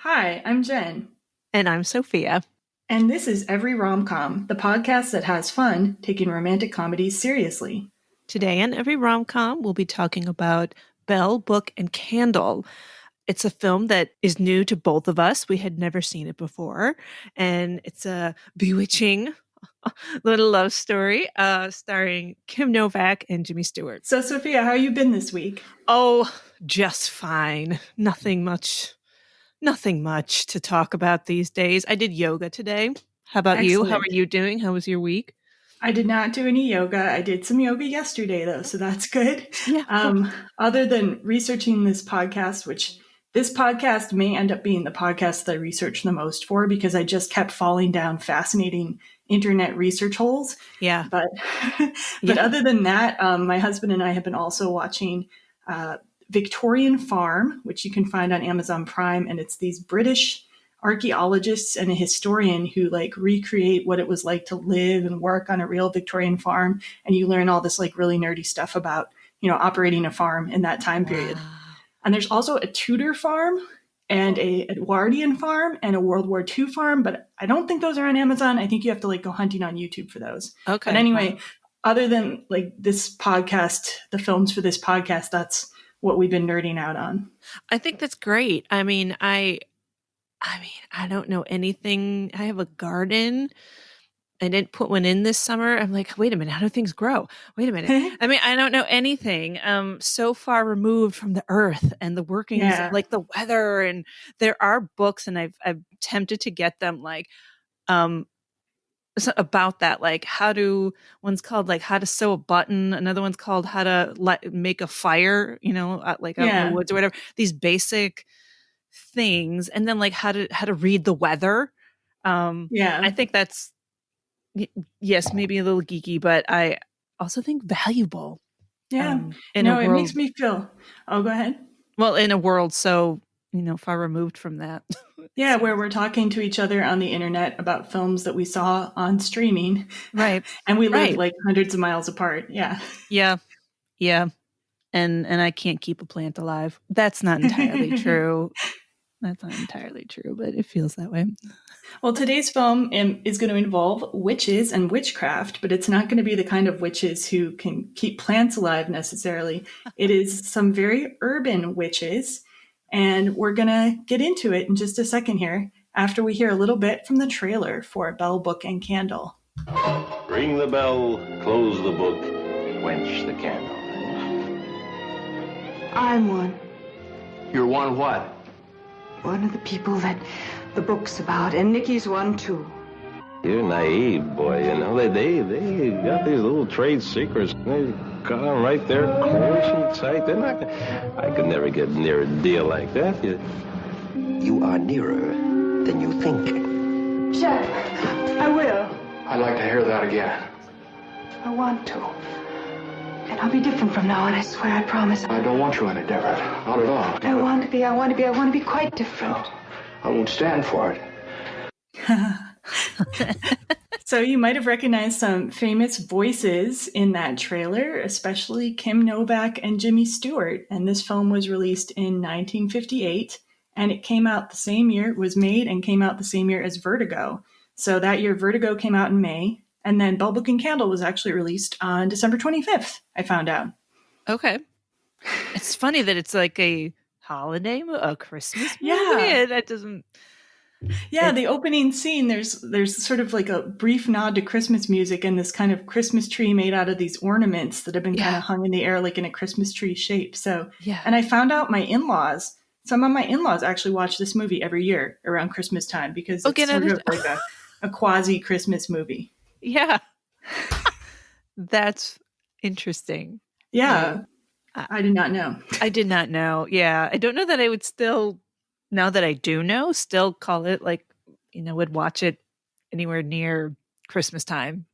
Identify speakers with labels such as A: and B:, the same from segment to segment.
A: Hi, I'm Jen.
B: And I'm Sophia.
A: And this is Every Rom-Com, the podcast that has fun taking romantic comedies seriously.
B: Today on Every Rom-Com, we'll be talking about Belle, Book, and Candle. It's a film that is new to both of us. We had never seen it before. And it's a bewitching little love story starring Kim Novak and Jimmy Stewart.
A: So, Sophia, how you been this week?
B: Oh, just fine. Nothing much to talk about these days. I did yoga today. How about you? How are you doing? How was your week?
A: I did not do any yoga. I did some yoga yesterday, though, so that's good.
B: Yeah.
A: Other than researching this podcast, which this podcast may end up being the podcast that I research the most for because I just kept falling down fascinating internet research holes.
B: Yeah.
A: But other than that, my husband and I have been also watching Victorian Farm, which you can find on Amazon Prime, and it's these British archaeologists and a historian who recreate what it was like to live and work on a real Victorian farm, and you learn all this really nerdy stuff about operating a farm in that time period.
B: Wow.
A: And there's also a Tudor farm and a Edwardian farm and a World War II farm, but I don't think those are on Amazon. I think you have to go hunting on YouTube for those.
B: Okay.
A: But anyway, other than this podcast, the films for this podcast, that's what we've been nerding out on.
B: I think that's great. I mean, I don't know anything. I have a garden. I didn't put one in this summer. I'm like, wait a minute, how do things grow? Wait a minute. I mean, I don't know anything. So far removed from the earth and the workings of the weather. And there are books, and I've tempted to get them about that, one's called how to sew a button, another one's called how to make a fire, out in the woods or whatever. These basic things, and then how to read the weather. I think that's yes, maybe a little geeky, but I also think valuable.
A: It makes me feel. Oh, go ahead.
B: Well, in a world so far removed from that.
A: Yeah, where we're talking to each other on the internet about films that we saw on streaming.
B: Right.
A: And we live hundreds of miles apart. Yeah.
B: Yeah. Yeah. And I can't keep a plant alive. That's not entirely true. That's not entirely true, but it feels that way.
A: Well, today's film is going to involve witches and witchcraft, but it's not going to be the kind of witches who can keep plants alive necessarily. It is some very urban witches. And we're going to get into it in just a second here after we hear a little bit from the trailer for Belle, Book, and Candle.
C: Ring the bell, close the book, quench the candle.
D: I'm one.
E: You're one what?
D: One of the people that the book's about, and Nikki's one too.
C: You're naive, boy, They got these little trade secrets. They got them right there, close and tight. They're not. I could never get near a deal like that.
F: You are nearer than you think.
D: Chef, I will.
E: I'd like to hear that again.
D: I want to. And I'll be different from now on, I swear, I promise.
E: I don't want you any different. Not at all.
D: I want to be quite different.
E: I won't stand for it.
A: So you might have recognized some famous voices in that trailer, especially Kim Novak and Jimmy Stewart. And this film was released in 1958, and it came out the same year, was made and came out the same year as Vertigo. So that year, Vertigo came out in May, and then Belle, Book, and Candle was actually released on December 25th, I found out.
B: Okay. It's funny that it's like a holiday, a Christmas movie.
A: Yeah.
B: That doesn't...
A: Yeah, the opening scene, there's sort of a brief nod to Christmas music and this kind of Christmas tree made out of these ornaments that have been kind of hung in the air in a Christmas tree shape. So, and I found out some of my in-laws actually watch this movie every year around Christmas time because it's sort of like a quasi-Christmas movie.
B: Yeah. That's interesting.
A: Yeah. I did not know.
B: I did not know. Yeah. I don't know that I would still... Now that I do know, still call it would watch it anywhere near Christmas time.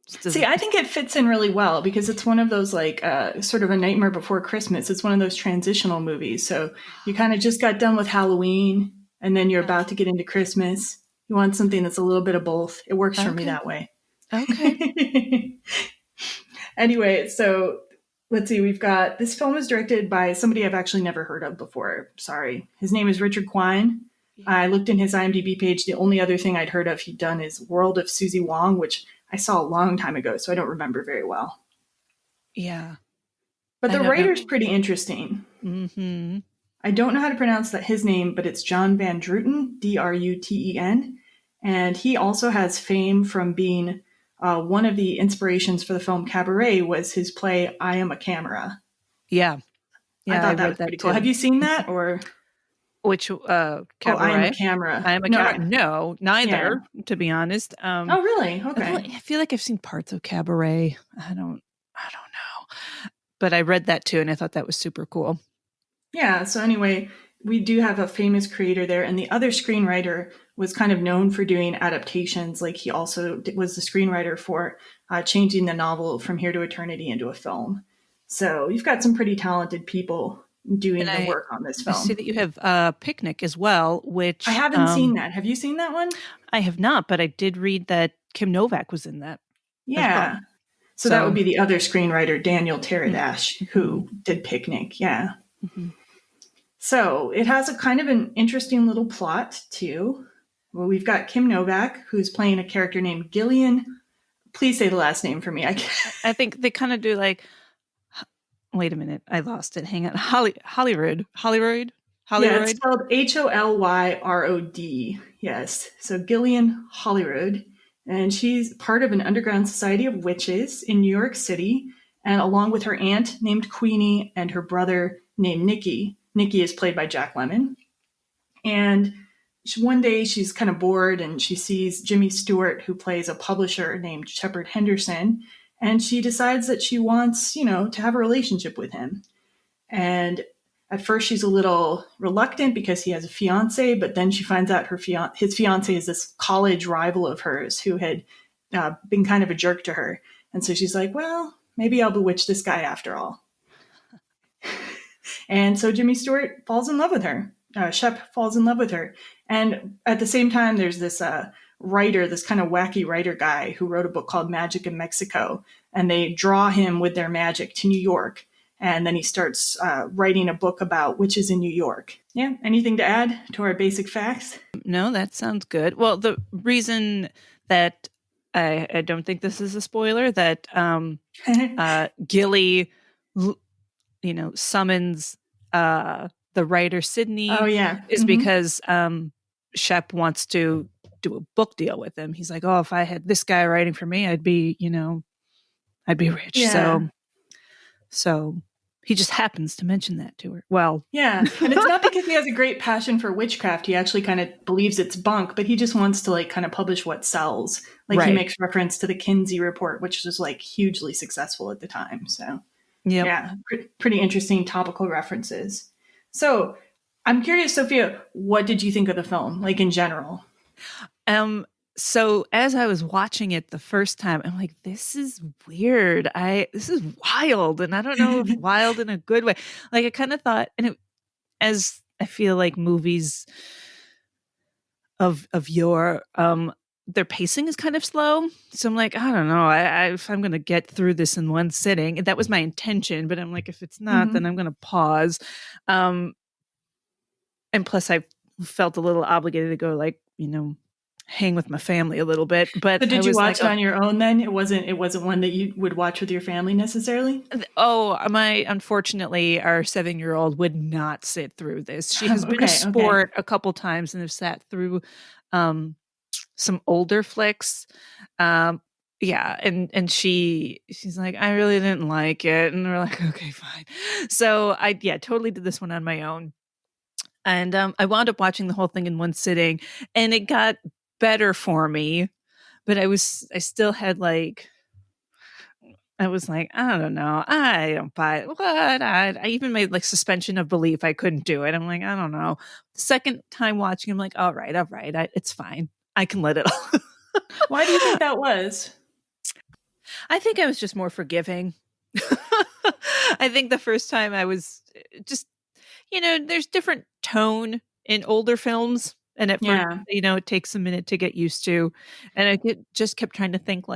A: See, I think it fits in really well because it's one of those sort of a Nightmare Before Christmas. It's one of those transitional movies. So you kind of just got done with Halloween and then you're about to get into Christmas. You want something that's a little bit of both. It works for me that way.
B: Okay.
A: Anyway, so let's see. This film is directed by somebody I've actually never heard of before. Sorry. His name is Richard Quine. I looked in his IMDb page. The only other thing I'd heard of he'd done is World of Susie Wong, which I saw a long time ago, so I don't remember very well.
B: Yeah.
A: But
B: I
A: the
B: don't know.
A: writer's pretty interesting.
B: Mm-hmm.
A: I don't know how to pronounce his name, but it's John Van Druten, Druten. And he also has fame from being one of the inspirations for the film Cabaret was his play I Am a Camera.
B: Yeah. Yeah,
A: I thought that
B: read
A: was
B: that
A: pretty
B: too.
A: cool. Have you seen that? Or
B: Which
A: Cabaret? I Am a Camera.
B: I Am a Camera? No, neither, to be honest.
A: Oh, really? Okay.
B: I feel like I've seen parts of Cabaret. I don't know. But I read that too, and I thought that was super cool.
A: Yeah, so anyway, we do have a famous creator there, and the other screenwriter was kind of known for doing adaptations. Like he also was the screenwriter for changing the novel From Here to Eternity into a film. So you've got some pretty talented people doing the work on this film.
B: I see that you have Picnic as well, which
A: I haven't seen that. Have you seen that one?
B: I have not, but I did read that Kim Novak was in that.
A: Yeah.
B: Well.
A: So that would be the other screenwriter, Daniel Teradash, who did Picnic. Yeah.
B: Mm-hmm.
A: So it has a kind of an interesting little plot too. Well, we've got Kim Novak, who's playing a character named Gillian. Please say the last name for me. I
B: think they kind of do like. Wait a minute, I lost it. Hang on, Holyrood.
A: Yeah, it's spelled Hollyrod. Yes, so Gillian Holyrood, and she's part of an underground society of witches in New York City, and along with her aunt named Queenie and her brother named Nicky. Nicky is played by Jack Lemmon. And one day she's kind of bored and she sees Jimmy Stewart, who plays a publisher named Shepard Henderson. And she decides that she wants, to have a relationship with him. And at first she's a little reluctant because he has a fiance, but then she finds out his fiance is this college rival of hers who had been kind of a jerk to her. And so she's like, well, maybe I'll bewitch this guy after all. And so Jimmy Stewart falls in love with her. Shep falls in love with her. And at the same time, there's this writer, this kind of wacky writer guy who wrote a book called Magic in Mexico. And they draw him with their magic to New York. And then he starts writing a book about witches in New York. Yeah. Anything to add to our basic facts?
B: No, that sounds good. Well, the reason that I don't think this is a spoiler, that Gilly, summons the writer Sydney.
A: Oh, yeah.
B: Is because Shep wants to do a book deal with him. He's like, oh, if I had this guy writing for me, I'd be rich.
A: Yeah.
B: So he just happens to mention that to her. Well,
A: yeah. And it's not because he has a great passion for witchcraft. He actually kind of believes it's bunk, but he just wants to kind of publish what sells. He makes reference to the Kinsey report, which was hugely successful at the time. So yeah, pretty interesting topical references. So I'm curious, Sophia, what did you think of the film, in general?
B: So as I was watching it the first time, I'm like, this is weird. This is wild. And I don't know if wild in a good way. I kind of thought, as I feel like movies of yore, their pacing is kind of slow. So I'm like, I don't know. If I'm going to get through this in one sitting, that was my intention. But I'm like, if it's not, then I'm going to pause. And plus I felt a little obligated to go hang with my family a little bit. But
A: did you watch it on your own then? It wasn't one that you would watch with your family necessarily?
B: Oh, unfortunately, our 7-year-old would not sit through this. She has been a sport a couple times and have sat through some older flicks. Yeah, and she's like, I really didn't like it. And we're like, okay, fine. So I totally did this one on my own. And I wound up watching the whole thing in one sitting, and it got better for me, but I still had I was like, I don't know, I don't buy it. What? I even made suspension of belief. I couldn't do it. I'm like, I don't know. The second time watching, I'm like, all right, it's fine. I can let it all.
A: Why do you think that was?
B: I think I was just more forgiving. I think the first time I was just, there's different tone in older films. And at first, it takes a minute to get used to. And I just kept trying to think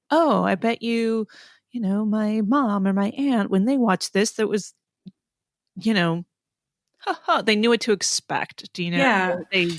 B: oh, I bet you, my mom or my aunt, when they watched this, that was, They knew what to expect. Do you know?
A: Yeah.
B: They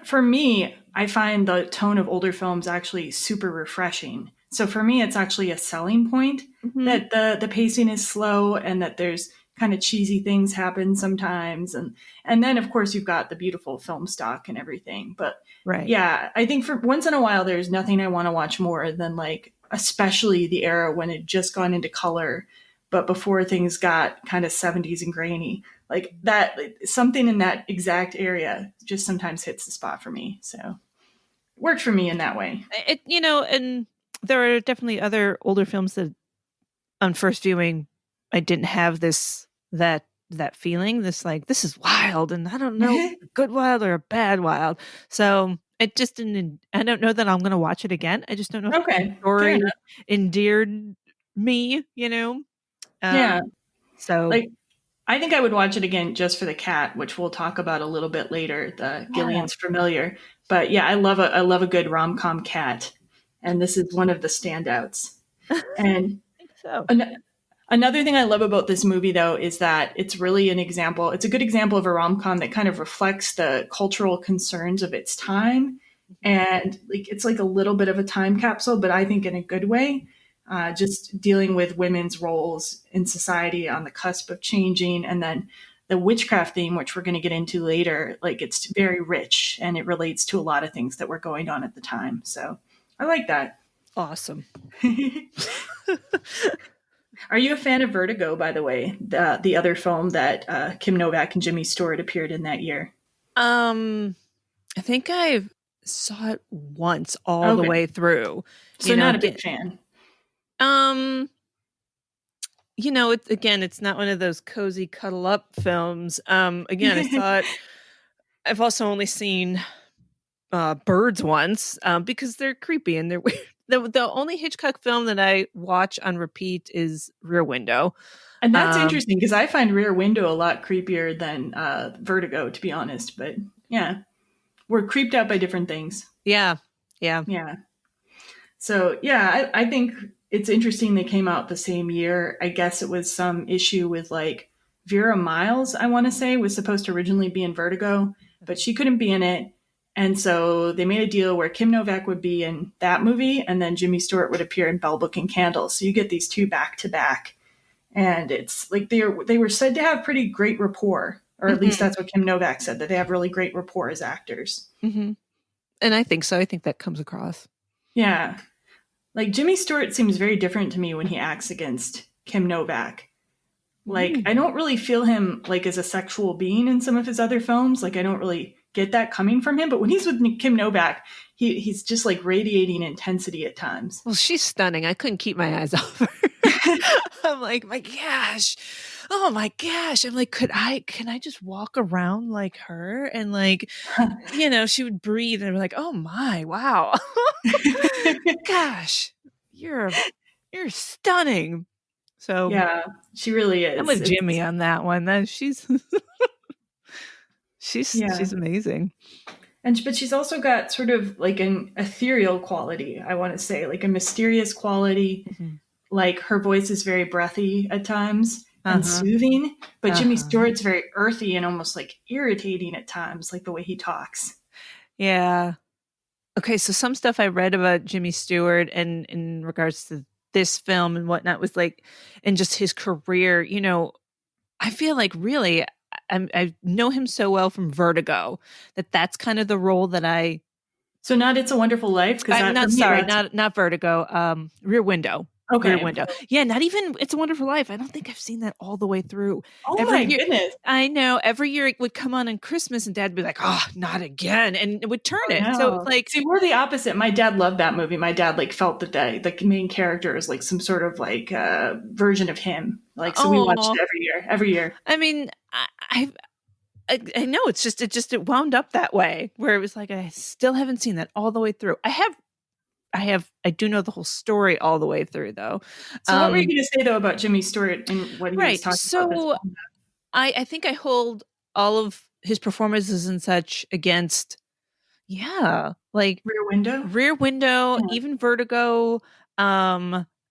A: For me, I find the tone of older films actually super refreshing. So for me, it's actually a selling point
B: Mhm.
A: that the pacing is slow and that there's kind of cheesy things happen sometimes. And then of course you've got the beautiful film stock and everything. But
B: right.
A: yeah, I think for once in a while there's nothing I want to watch more than like especially the era when it just gone into color, but before things got kind of 70s and grainy like that something in that exact area just sometimes hits the spot for me, so worked for me in that way.
B: And there are definitely other older films that on first viewing I didn't have that feeling, this is wild, and I don't know a good wild or a bad wild. So it just didn't. I don't know that I'm going to watch it again. I just don't know if the
A: Okay, fair
B: story
A: enough.
B: endeared me.
A: Yeah,
B: So
A: like I think I would watch it again just for the cat, which we'll talk about a little bit later, the
B: yeah,
A: Gillian's Familiar. But yeah, I love a good rom-com cat, and this is one of the standouts.
B: I
A: And
B: think so.
A: another thing I love about this movie, though, is that it's really an example. It's a good example of a rom com that kind of reflects the cultural concerns of its time, and like it's like a little bit of a time capsule, but I think in a good way. Just dealing with women's roles in society on the cusp of changing, and then the witchcraft theme, which we're going to get into later. Like it's very rich, and it relates to a lot of things that were going on at the time. So I like that.
B: Awesome.
A: Are you a fan of Vertigo, by the way? The other film that Kim Novak and Jimmy Stewart appeared in that year.
B: I think I saw it once all the
A: Okay,
B: way through.
A: so not a big fan.
B: Um, it's not one of those cozy cuddle up films. Again, I saw it. I've also only seen Birds once because they're creepy and they're weird. The only Hitchcock film that I watch on repeat is Rear Window.
A: And that's interesting because I find Rear Window a lot creepier than Vertigo, to be honest. But yeah, we're creeped out by different things.
B: Yeah.
A: Yeah. So yeah, I think it's interesting they came out the same year. I guess it was some issue with like Vera Miles, I want to say, was supposed to originally be in Vertigo, but she couldn't be in it. And so they made a deal where Kim Novak would be in that movie and then Jimmy Stewart would appear in Bell Book and Candle. So you get these two back to back. And it's like they were said to have pretty great rapport, or at least that's what Kim Novak said, that they have really great rapport as actors.
B: Mm-hmm. And I think so. I think that comes across.
A: Yeah. Like Jimmy Stewart seems very different to me when he acts against Kim Novak. Like I don't really feel him like as a sexual being in some of his other films. Like I don't really get that coming from him. But when he's with Kim Novak, he's just like radiating intensity at times.
B: Well, she's stunning. I couldn't keep my eyes off her. I'm like, my gosh. Oh my gosh. I'm like, can I just walk around like her? And like, she would breathe and be like, oh my, wow. Gosh, you're stunning. So
A: yeah, she really is.
B: I'm with Jimmy on that one. She's amazing.
A: But she's also got sort of like an ethereal quality, I want to say, like a mysterious quality. Mm-hmm. Like her voice is very breathy at times and soothing, but Jimmy Stewart's very earthy and almost like irritating at times, like the way he talks.
B: Yeah. Okay, so some stuff I read about Jimmy Stewart and in regards to this film and whatnot was like, and just his career, I feel like really I know him so well from Vertigo that's kind of the role that I.
A: So not It's a Wonderful Life?
B: I'm not sorry, not Vertigo. Rear Window.
A: Okay.
B: Rear Window. Yeah, not even It's a Wonderful Life. I don't think I've seen that all the way through.
A: Oh my goodness.
B: I know. Every year it would come on Christmas and Dad would be like, oh, not again. And it would turn it. No. So it's like.
A: See, we're the opposite. My dad loved that movie. My dad like felt that the main character is like some sort of like version of him. Like, so we watched it every year.
B: I mean, I know it wound up that way where it was like, I still haven't seen that all the way through. I do know the whole story all the way through though.
A: So what were you going to say though about Jimmy Stewart and what he was talking about?
B: So I think I hold all of his performances and such against, like
A: Rear Window,
B: yeah. Even Vertigo.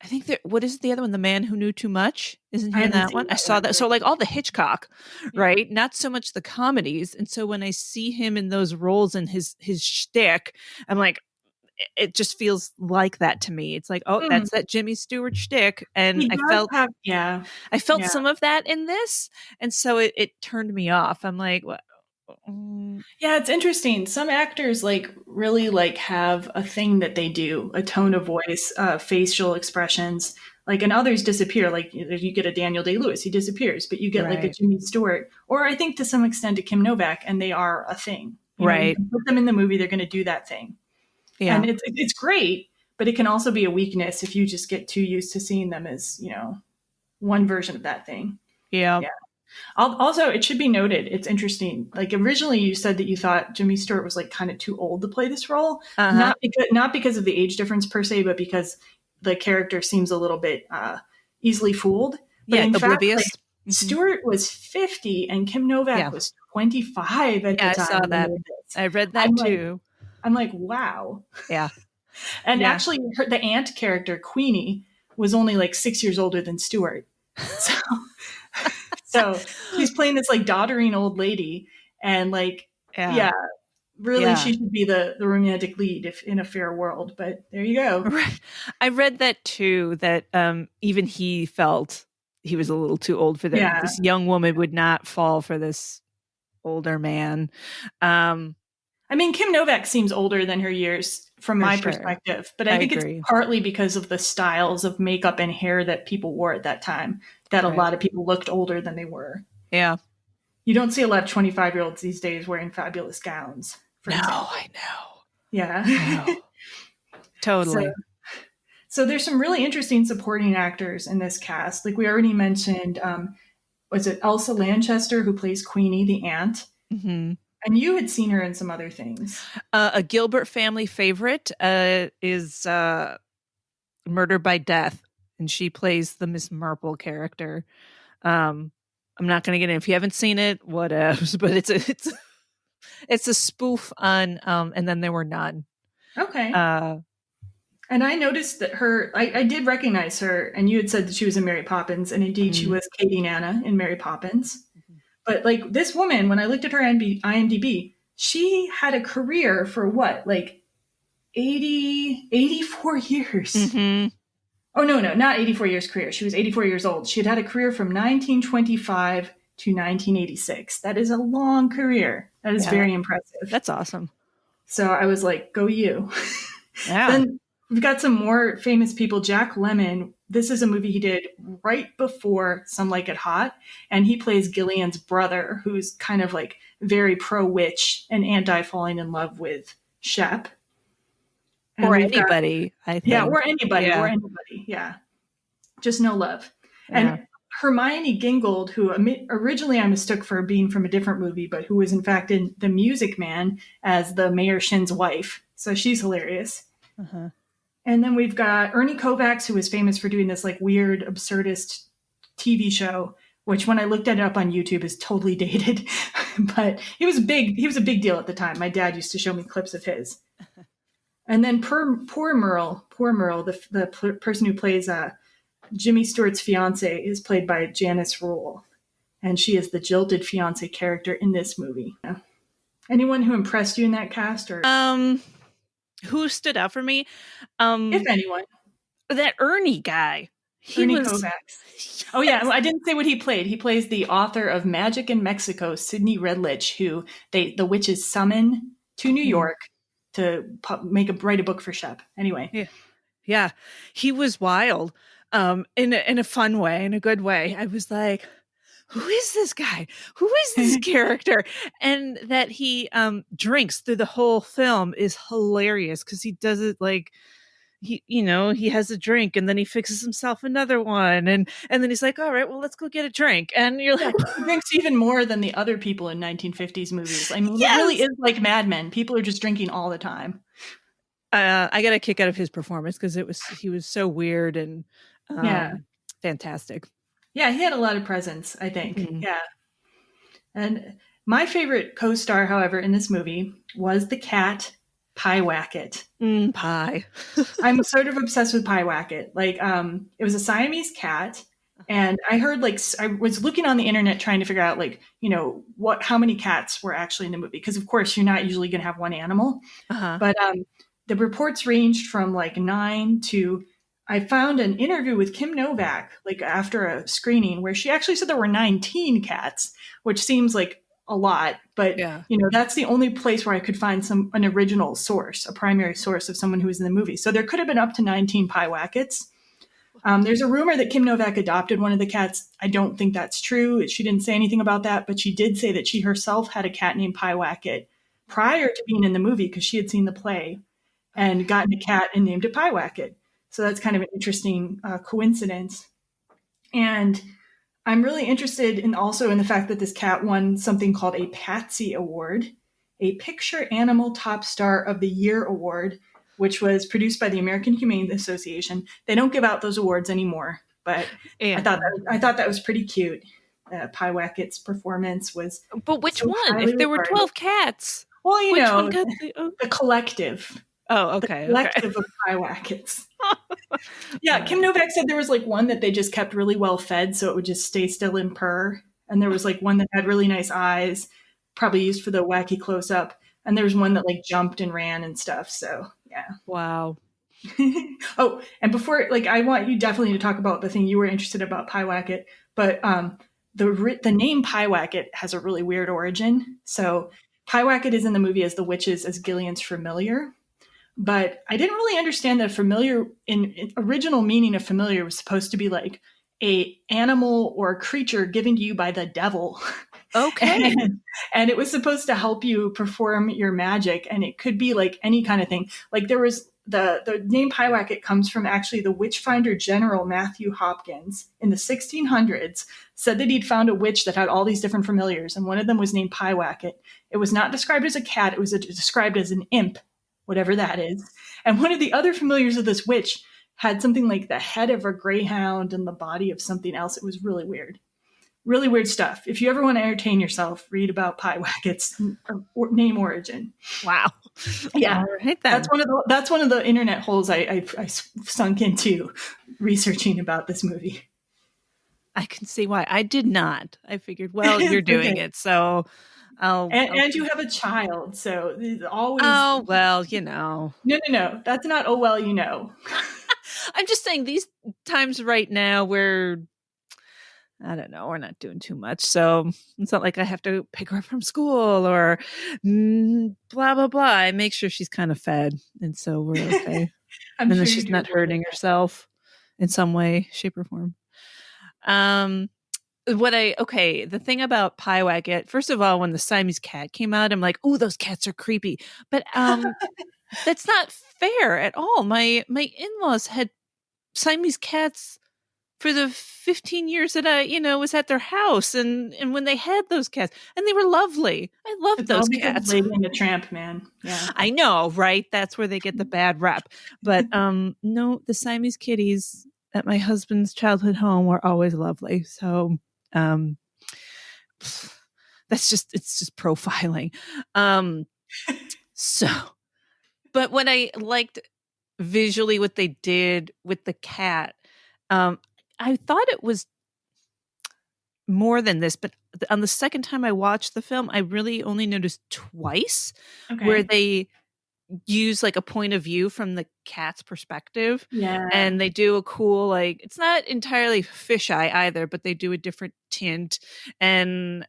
B: I think that, what is the other one? The Man Who Knew Too Much. Isn't
A: I
B: he in
A: haven't
B: that
A: seen
B: one? I
A: that
B: saw
A: one.
B: that. So like all the Hitchcock,
A: Yeah.
B: right? Not so much the comedies. And so when I see him in those roles and his shtick, I'm like, it just feels like that to me. It's like, oh,
A: Mm.
B: that's that Jimmy Stewart shtick. And
A: He
B: I
A: does have, yeah.
B: felt
A: Yeah.
B: some of that in this. And so it turned me off. I'm like, what?
A: Yeah, it's interesting. Some actors like really like have a thing that they do, a tone of voice, facial expressions, like, and others disappear. Like you get a Daniel Day-Lewis, he disappears, but you get like a
B: Right.
A: Jimmy Stewart, or I think to some extent a Kim Novak, and they are a thing. You know, you
B: Right.
A: can put them in the movie, they're going to do that thing,
B: Yeah.
A: and it's great, but it can also be a weakness if you just get too used to seeing them as, you know, one version of that thing.
B: Yeah.
A: Yeah. Also, it should be noted, it's interesting. Like originally, you said that you thought Jimmy Stewart was like kind of too old to play this role,
B: Uh-huh.
A: not because of the age difference per se, but because the character seems a little bit easily fooled. But in
B: oblivious.
A: fact, like, Stewart was 50 and Kim Novak was 25 at the
B: I
A: time.
B: saw that. I read that too.
A: I'm like, wow.
B: Yeah.
A: And actually, the aunt character, Queenie, was only like 6 years older than Stewart. So she's playing this like doddering old lady, and like, really, she should be the romantic lead if in a fair world. But there you go.
B: Right. I read that too. That even he felt he was a little too old for that.
A: Yeah.
B: This young woman would not fall for this older man.
A: I mean, Kim Novak seems older than her years from my perspective, but I think
B: agree.
A: It's partly because of the styles of makeup and hair that people wore at that time, that a lot of people looked older than they were.
B: Yeah.
A: You don't see a lot of 25-year-olds these days wearing fabulous gowns. For example.
B: I know.
A: Yeah.
B: No. Totally.
A: So there's some really interesting supporting actors in this cast. Like we already mentioned, was it Elsa Lanchester, who plays Queenie, the aunt?
B: Mm-hmm.
A: And you had seen her in some other things.
B: A Gilbert family favorite is Murder by Death, and she plays the Miss Marple character. I'm not going to get in. If you haven't seen it, whatevs. But it's a spoof on And Then There Were None.
A: Okay. And I noticed that I did recognize her, and you had said that she was in Mary Poppins, and indeed she was Katie Nana in Mary Poppins. But like this woman, when I looked at her IMDb, she had a career for what, like 84 years.
B: Mm-hmm.
A: Oh, no, not 84 years career. She was 84 years old. She had a career from 1925 to 1986. That is a long career. That is very impressive.
B: That's awesome.
A: So I was like, go you.
B: Yeah.
A: Then we've got some more famous people. Jack Lemmon. This is a movie he did right before Some Like It Hot. And he plays Gillian's brother, who's kind of like very pro-witch and anti-falling in love with Shep. And
B: or anybody, I think.
A: Yeah, or anybody. Yeah. Just no love.
B: Yeah.
A: And Hermione Gingold, who originally I mistook for being from a different movie, but who was in fact in The Music Man as the Mayor Shin's wife. So she's hilarious.
B: Uh-huh.
A: And then we've got Ernie Kovacs, who was famous for doing this like weird, absurdist TV show, which when I looked it up on YouTube is totally dated. But he was a big deal at the time. My dad used to show me clips of his. And then poor Merle, the person who plays Jimmy Stewart's fiance, is played by Janice Rule. And she is the jilted fiance character in this movie. Yeah. Anyone who impressed you in that cast? Or
B: who stood out for me?
A: If anyone.
B: That Ernie guy.
A: Ernie Kovacs. Oh, yeah. Well, I didn't say what he played. He plays the author of Magic in Mexico, Sidney Redlich, who the witches summon to New York to write a book for Shep. Anyway.
B: Yeah. He was wild in a fun way, in a good way. I was like, who is this guy? Who is this character? And that he drinks through the whole film is hilarious because he does it like, he has a drink and then he fixes himself another one. And then he's like, all right, well, let's go get a drink. And you're like,
A: he drinks even more than the other people in 1950s movies. I mean, It really is like Mad Men. People are just drinking all the time.
B: I got a kick out of his performance because he was so weird and fantastic.
A: Yeah, he had a lot of presence, I think.
B: Mm-hmm.
A: Yeah. And my favorite co-star, however, in this movie was the cat, Pyewacket.
B: Pie.
A: I'm sort of obsessed with Pyewacket. Like, it was a Siamese cat, and I heard I was looking on the internet trying to figure out how many cats were actually in the movie, because of course you're not usually going to have one animal, but the reports ranged from like 9 to. I found an interview with Kim Novak like after a screening where she actually said there were 19 cats, which seems like a lot, but that's the only place where I could find an original source, a primary source of someone who was in the movie. So there could have been up to 19 Pyewackets. There's a rumor that Kim Novak adopted one of the cats. I don't think that's true. She didn't say anything about that, but she did say that she herself had a cat named Pyewacket prior to being in the movie, because she had seen the play and gotten a cat and named it Pyewacket. So that's kind of an interesting coincidence. And I'm really interested in the fact that this cat won something called a Patsy Award, a Picture Animal Top Star of the Year Award, which was produced by the American Humane Association. They don't give out those awards anymore, but I thought that was pretty cute. Pyewacket's performance was.
B: But which one? If there were 12 cats,
A: well,
B: which one
A: got the collective.
B: Oh, okay.
A: The collective of Pyewackets. Yeah, Kim Novak said there was like one that they just kept really well fed, so it would just stay still and purr. And there was like one that had really nice eyes, probably used for the wacky close up. And there was one that like jumped and ran and stuff. So yeah.
B: Wow.
A: Oh, and before, I want you definitely to talk about the thing you were interested about Pyewacket, but the name Pyewacket has a really weird origin. So Pyewacket is in the movie as the witches as Gillian's familiar. But I didn't really understand that familiar in original meaning of familiar was supposed to be like a animal or a creature given to you by the devil.
B: Okay.
A: and it was supposed to help you perform your magic. And it could be like any kind of thing. Like there was the name Pyewacket comes from actually the witchfinder general Matthew Hopkins in the 1600s said that he'd found a witch that had all these different familiars. And one of them was named Pyewacket. It was not described as a cat. It was described as an imp, whatever that is. And one of the other familiars of this witch had something like the head of a greyhound and the body of something else. It was really weird. Really weird stuff. If you ever want to entertain yourself, read about Pyewacket's name origin.
B: Wow.
A: Yeah.
B: All right, then.
A: That's one of the internet holes I sunk into researching about this movie.
B: I can see why. I did not. I figured, well, you're doing it, so...
A: And you have a child, so always.
B: Oh, well,
A: No. That's not. Oh, well,
B: I'm just saying these times right now we're not doing too much. So it's not like I have to pick her up from school or blah, blah, blah. I make sure she's kind of fed. And so we're okay. And then she's not hurting herself in some way, shape, or form. The thing about Pyewacket, first of all, when the Siamese cat came out, I'm like, oh, those cats are creepy. But that's not fair at all. My in-laws had Siamese cats for the 15 years that I, was at their house, and when they had those cats, and they were lovely. I loved those cats.
A: Lady and the Tramp, man. Yeah,
B: I know, right? That's where they get the bad rep. But no, the Siamese kitties at my husband's childhood home were always lovely. So. It's just profiling. But what I liked visually, what they did with the cat, I thought it was more than this, but on the second time I watched the film, I really only noticed twice where they use like a point of view from the cat's perspective.
A: Yeah.
B: And they do a cool, it's not entirely fisheye either, but they do a different tint. And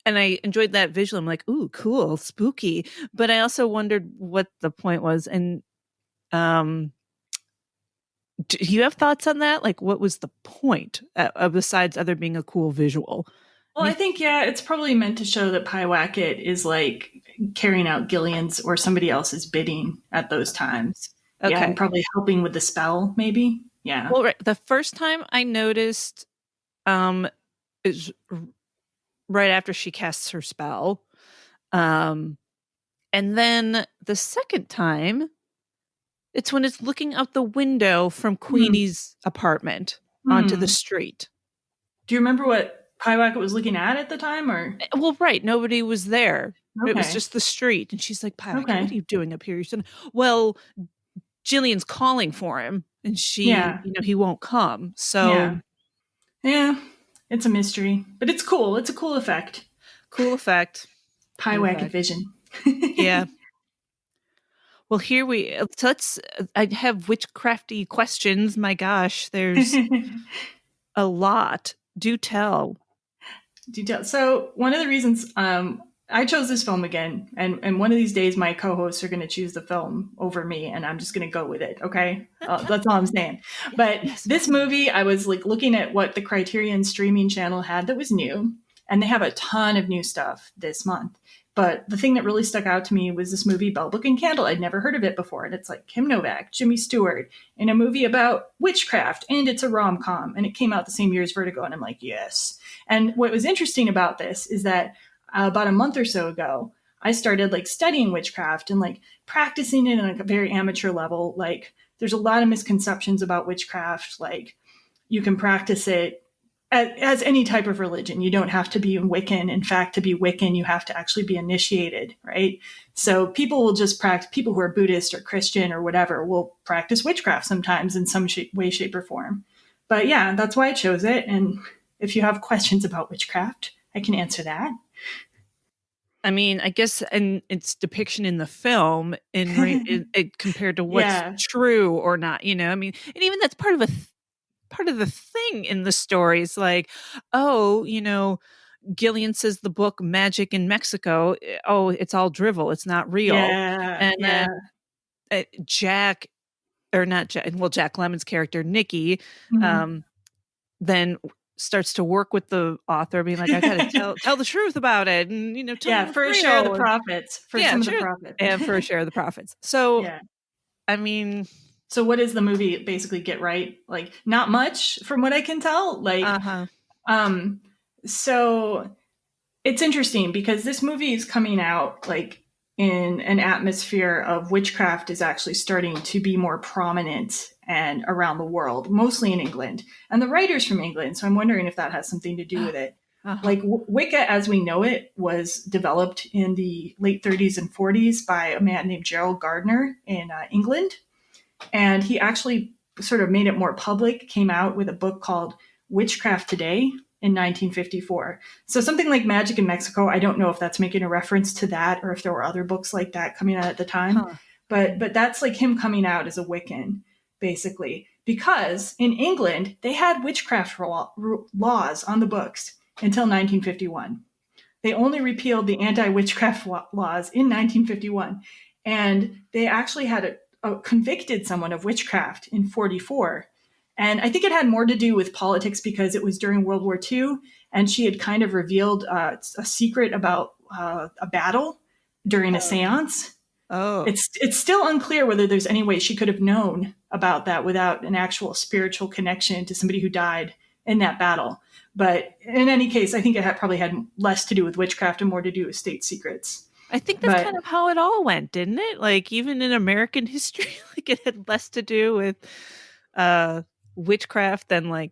B: I enjoyed that visual. I'm like, ooh, cool, spooky. But I also wondered what the point was. And do you have thoughts on that? Like, what was the point besides other being a cool visual?
A: Well, I think, it's probably meant to show that Pyewacket is like carrying out Gillian's or somebody else's bidding at those times.
B: Okay.
A: Yeah, and probably helping with the spell, maybe. Yeah.
B: Well, right. The first time I noticed is right after she casts her spell. And then the second time, it's when it's looking out the window from Queenie's apartment onto the street.
A: Do you remember what Pyewacket was looking at the time, or?
B: Well, right. Nobody was there. It was
A: Okay.
B: just the street. And she's like, Pirate, what are
A: Okay.
B: you doing up here? You're son. Well, Jillian's calling for him and
A: Yeah.
B: he won't come.
A: Yeah.
B: So
A: Yeah. It's a mystery, but it's cool. It's a cool effect.
B: cool effect.
A: Pie
B: Cool
A: wacket
B: effect.
A: vision.
B: Yeah. Well, I have witchcrafty questions. My gosh, there's a lot. Do tell.
A: Detail. So one of the reasons I chose this film again, and one of these days my co-hosts are going to choose the film over me, and I'm just going to go with it. Okay, that's all I'm saying. But
B: Yes.
A: this movie, I was like looking at what the Criterion streaming channel had that was new, and they have a ton of new stuff this month. But the thing that really stuck out to me was this movie, Bell Book and Candle. I'd never heard of it before. And it's like Kim Novak, Jimmy Stewart, in a movie about witchcraft. And it's a rom-com. And it came out the same year as Vertigo. And I'm like, yes. And what was interesting about this is that about a month or so ago, I started like studying witchcraft and like practicing it on a very amateur level. Like there's a lot of misconceptions about witchcraft. Like you can practice it as any type of religion. You don't have to be Wiccan. In fact, to be Wiccan, you have to actually be initiated, right? So people will just practice, people who are Buddhist or Christian or whatever will practice witchcraft sometimes in some way, shape, or form. But yeah, that's why I chose it. And if you have questions about witchcraft, I can answer that.
B: I mean, I guess, and its depiction in the film it compared to what's true or not, I mean, and even that's part of the thing in the story is like, oh, Gillian says the book Magic in Mexico, oh, it's all drivel, it's not real. And then Jack Lemmon's character Nikki then starts to work with the author, being like, I gotta tell the truth about it, and
A: for a share of the profits, and
B: for a share of the profits. So I mean,
A: so what does the movie basically get right? Like not much from what I can tell. Like so it's interesting because this movie is coming out like in an atmosphere of witchcraft is actually starting to be more prominent and around the world, mostly in England. And the writer's from England, so I'm wondering if that has something to do with it. Like Wicca as we know it was developed in the late 30s and 40s by a man named Gerald Gardner in England. And he actually sort of made it more public, came out with a book called Witchcraft Today in 1954. So something like Magic in Mexico, I don't know if that's making a reference to that or if there were other books like that coming out at the time. But that's like him coming out as a Wiccan, basically. Because in England, they had witchcraft laws on the books until 1951. They only repealed the anti-witchcraft laws in 1951. And they actually had convicted someone of witchcraft in 44. And I think it had more to do with politics because it was during World War II, and she had kind of revealed a secret about a battle during a seance.
B: Oh,
A: it's still unclear whether there's any way she could have known about that without an actual spiritual connection to somebody who died in that battle. But in any case, I think it probably had less to do with witchcraft and more to do with state secrets.
B: I think that's kind of how it all went, didn't it? Like even in American history, like it had less to do with witchcraft than like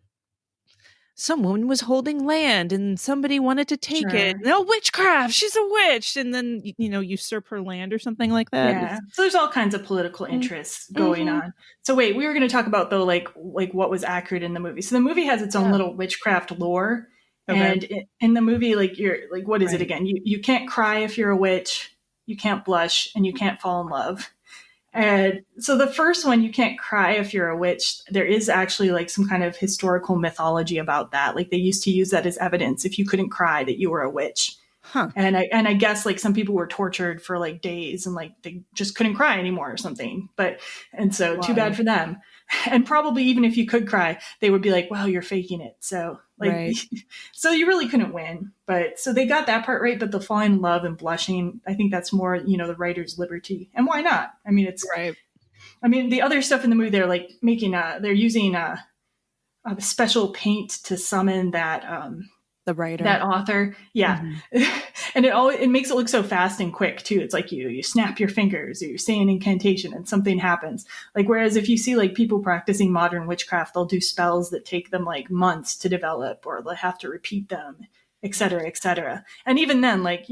B: some woman was holding land and somebody wanted to take it. No, witchcraft, she's a witch, and then usurp her land or something like that.
A: Yeah. So there's all kinds of political interests going on. So wait, we were going to talk about though like what was accurate in the movie. So the movie has its own little witchcraft lore. Okay. And in the movie, like you're like, what is it again? You can't cry if you're a witch, you can't blush, and you can't fall in love. And so the first one, you can't cry if you're a witch. There is actually like some kind of historical mythology about that. Like they used to use that as evidence if you couldn't cry that you were a witch. And I guess like some people were tortured for like days and like they just couldn't cry anymore or something. And so too bad for them. And probably even if you could cry, they would be like, wow, you're faking it. So like, so you really couldn't win. But so they got that part right. But the falling in love and blushing, I think that's more, the writer's liberty. And why not? I mean, it's
B: right.
A: I mean, the other stuff in the movie, they're like they're using a special paint to summon that,
B: the writer,
A: that author. Yeah. And it makes it look so fast and quick too. It's like you snap your fingers or you say an incantation and something happens. Like, whereas if you see like people practicing modern witchcraft, they'll do spells that take them like months to develop or they'll have to repeat them, et cetera, et cetera. And even then, like,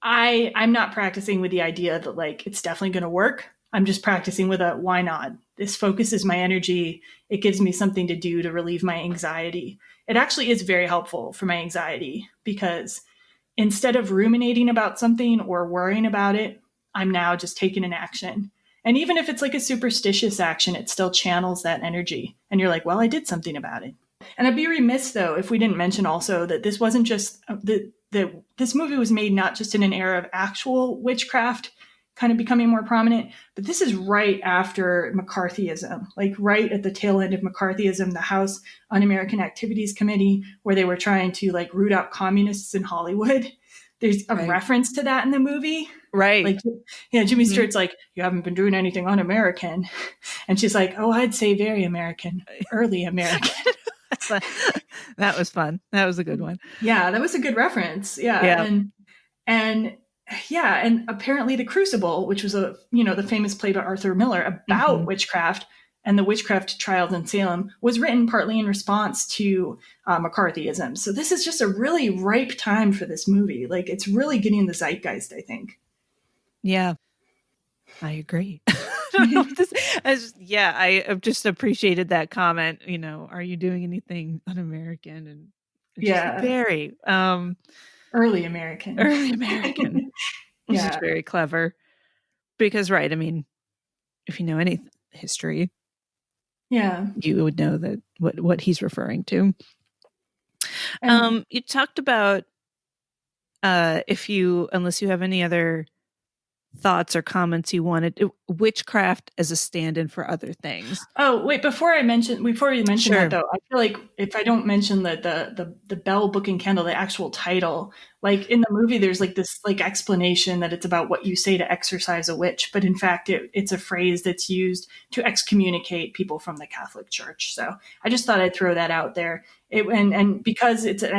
A: I'm not practicing with the idea that like it's definitely going to work. I'm just practicing with a why not? This focuses my energy. It gives me something to do to relieve my anxiety. It actually is very helpful for my anxiety because instead of ruminating about something or worrying about it, I'm now just taking an action. And even if it's like a superstitious action, it still channels that energy. And you're like, well, I did something about it. And I'd be remiss, though, if we didn't mention also that this wasn't just this movie was made not just in an era of actual witchcraft kind of becoming more prominent, but this is right after McCarthyism, like right at the tail end of McCarthyism, the House Un-American Activities Committee, where they were trying to like root out communists in Hollywood. There's a reference to that in the movie.
B: Right.
A: Like, yeah, Jimmy Stewart's like, you haven't been doing anything un-American. And she's like, oh, I'd say very American, early American.
B: That was fun. That was a good one.
A: Yeah, that was a good reference. Yeah. And apparently The Crucible, which was the famous play by Arthur Miller about witchcraft and the witchcraft trials in Salem, was written partly in response to McCarthyism. So this is just a really ripe time for this movie. Like, it's really getting the zeitgeist, I think.
B: Yeah, I agree. I just appreciated that comment. Are you doing anything un-American? And just very
A: early American.
B: Which is very clever. Because, right, I mean, if you know any history, you would know that what he's referring to. You talked about unless you have any other thoughts or comments you wanted, witchcraft as a stand-in for other things.
A: Oh, wait, before we mention that, though, I feel like if I don't mention the bell, book, and candle, the actual title, like in the movie, there's like this like explanation that it's about what you say to exorcise a witch, but in fact, it's a phrase that's used to excommunicate people from the Catholic Church. So I just thought I'd throw that out there. And because it's an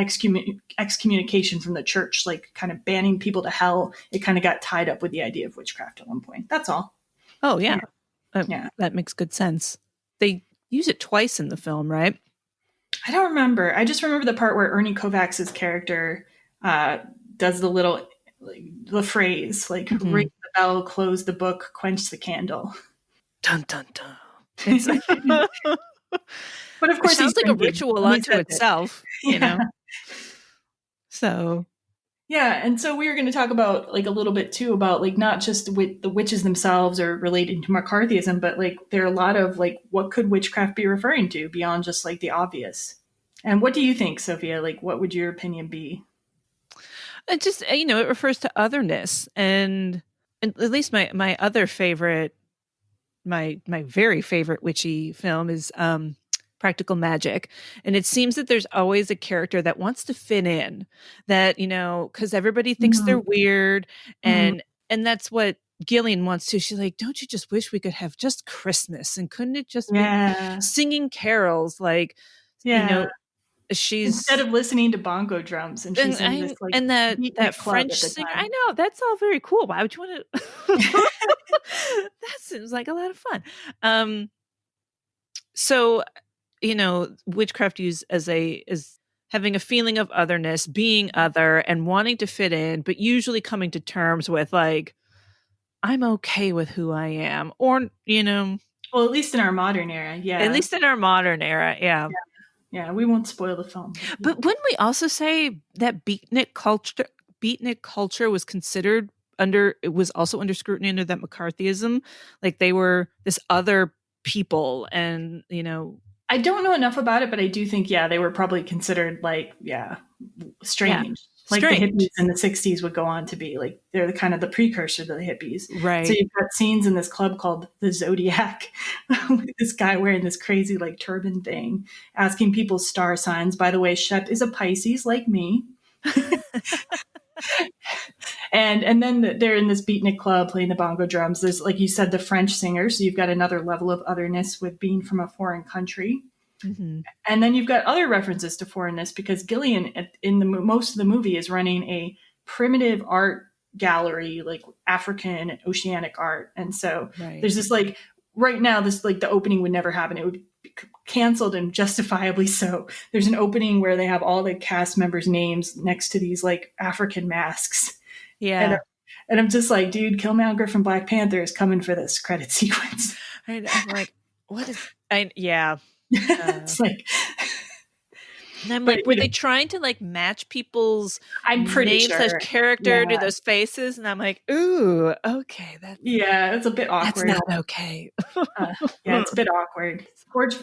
A: excommunication from the church, like kind of banning people to hell, it kind of got tied up with the idea of witchcraft at one point. That's all.
B: Oh, yeah. That makes good sense. They use it twice in the film, right?
A: I don't remember. I just remember the part where Ernie Kovacs's character does the phrase, like, ring the bell, close the book, quench the candle.
B: Dun, dun, dun. It's
A: but of course,
B: it sounds like a ritual unto itself, So,
A: yeah, and so we were going to talk about like a little bit too about like not just with the witches themselves or related to McCarthyism, but like there are a lot of like what could witchcraft be referring to beyond just like the obvious. And what do you think, Sophia? Like, what would your opinion be?
B: It just it refers to otherness, and at least my other favorite. My very favorite witchy film is Practical Magic. And it seems that there's always a character that wants to fit in, that, because everybody thinks they're weird. And that's what Gillian wants to. She's like, don't you just wish we could have just Christmas? And couldn't it just be singing carols? Like, she's
A: instead of listening to bongo drums, and she's in this like
B: and that French singer. I know that's all very cool. Why would you want to? That seems like a lot of fun. So witchcraft used as having a feeling of otherness, being other, and wanting to fit in, but usually coming to terms with like, I'm okay with who I am, or
A: well, at least in our modern era,
B: At least in our modern era, yeah.
A: Yeah, we won't spoil the film.
B: But wouldn't we also say that beatnik culture was considered it was also under scrutiny under that McCarthyism? Like they were this other people, and
A: I don't know enough about it, but I do think they were probably considered like strange. Like the hippies in the 60s would go on to be like, they're the kind of the precursor to the hippies.
B: Right.
A: So you've got scenes in this club called the Zodiac with this guy wearing this crazy like turban thing, asking people's star signs. By the way, Shep is a Pisces like me. And then they're in this beatnik club playing the bongo drums. There's, like you said, the French singer. So you've got another level of otherness with being from a foreign country. Mm-hmm. And then you've got other references to foreignness because Gillian in most of the movie is running a primitive art gallery, like African and oceanic art. And so there's this like, right now, this like the opening would never happen. It would be canceled, and justifiably so. There's an opening where they have all the cast members' names next to these like African masks,
B: Yeah.
A: And I'm just like, dude, Killmonger from Black Panther is coming for this credit sequence.
B: I'm like, what is? Yeah.
A: It's like,
B: And I'm
A: but
B: like, were they trying to like match people's
A: I'm pretty
B: name slash
A: sure.
B: character to those faces? And I'm like, ooh, okay,
A: it's a bit awkward.
B: That's not okay.
A: Yeah, it's a bit awkward.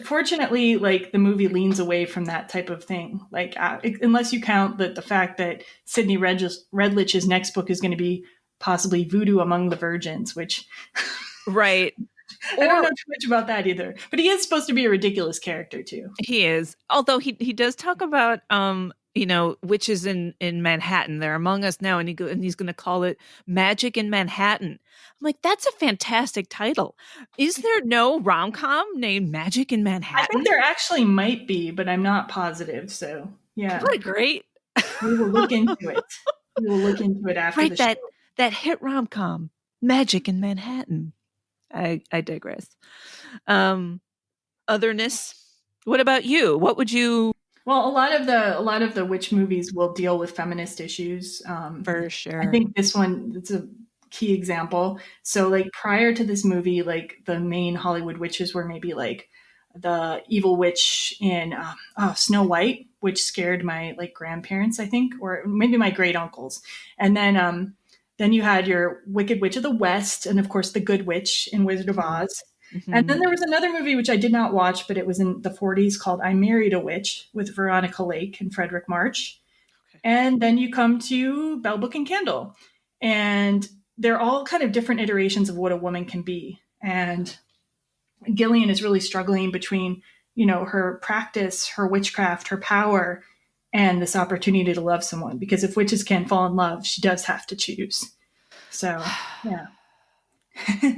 A: Fortunately, like the movie leans away from that type of thing. Like, unless you count the fact that Sidney Redlich's next book is going to be possibly Voodoo Among the Virgins, which
B: right.
A: I don't know too much about that either. But he is supposed to be a ridiculous character too.
B: He is. Although he does talk about witches in Manhattan. They're among us now, and he's going to call it Magic in Manhattan. I'm like, that's a fantastic title. Is there no rom-com named Magic in Manhattan?
A: I think there actually might be, but I'm not positive. So yeah,
B: what great.
A: We will look into it. We will look into it after the show.
B: That hit rom-com, Magic in Manhattan. I digress. Otherness. What about you? What would you?
A: Well, a lot of the witch movies will deal with feminist issues.
B: For sure.
A: I think this one, it's a key example. So like prior to this movie, like the main Hollywood witches were maybe like the evil witch in Snow White, which scared my like grandparents, I think, or maybe my great uncles. And then you had your Wicked Witch of the West, and of course the Good Witch in Wizard of Oz. Mm-hmm. And then there was another movie which I did not watch, but it was in the 40s called I Married a Witch with Veronica Lake and Frederick March. Okay. And then you come to Bell, Book, and Candle. And they're all kind of different iterations of what a woman can be. And Gillian is really struggling between, her practice, her witchcraft, her power, and this opportunity to love someone. Because if witches can't fall in love, she does have to choose. So, yeah.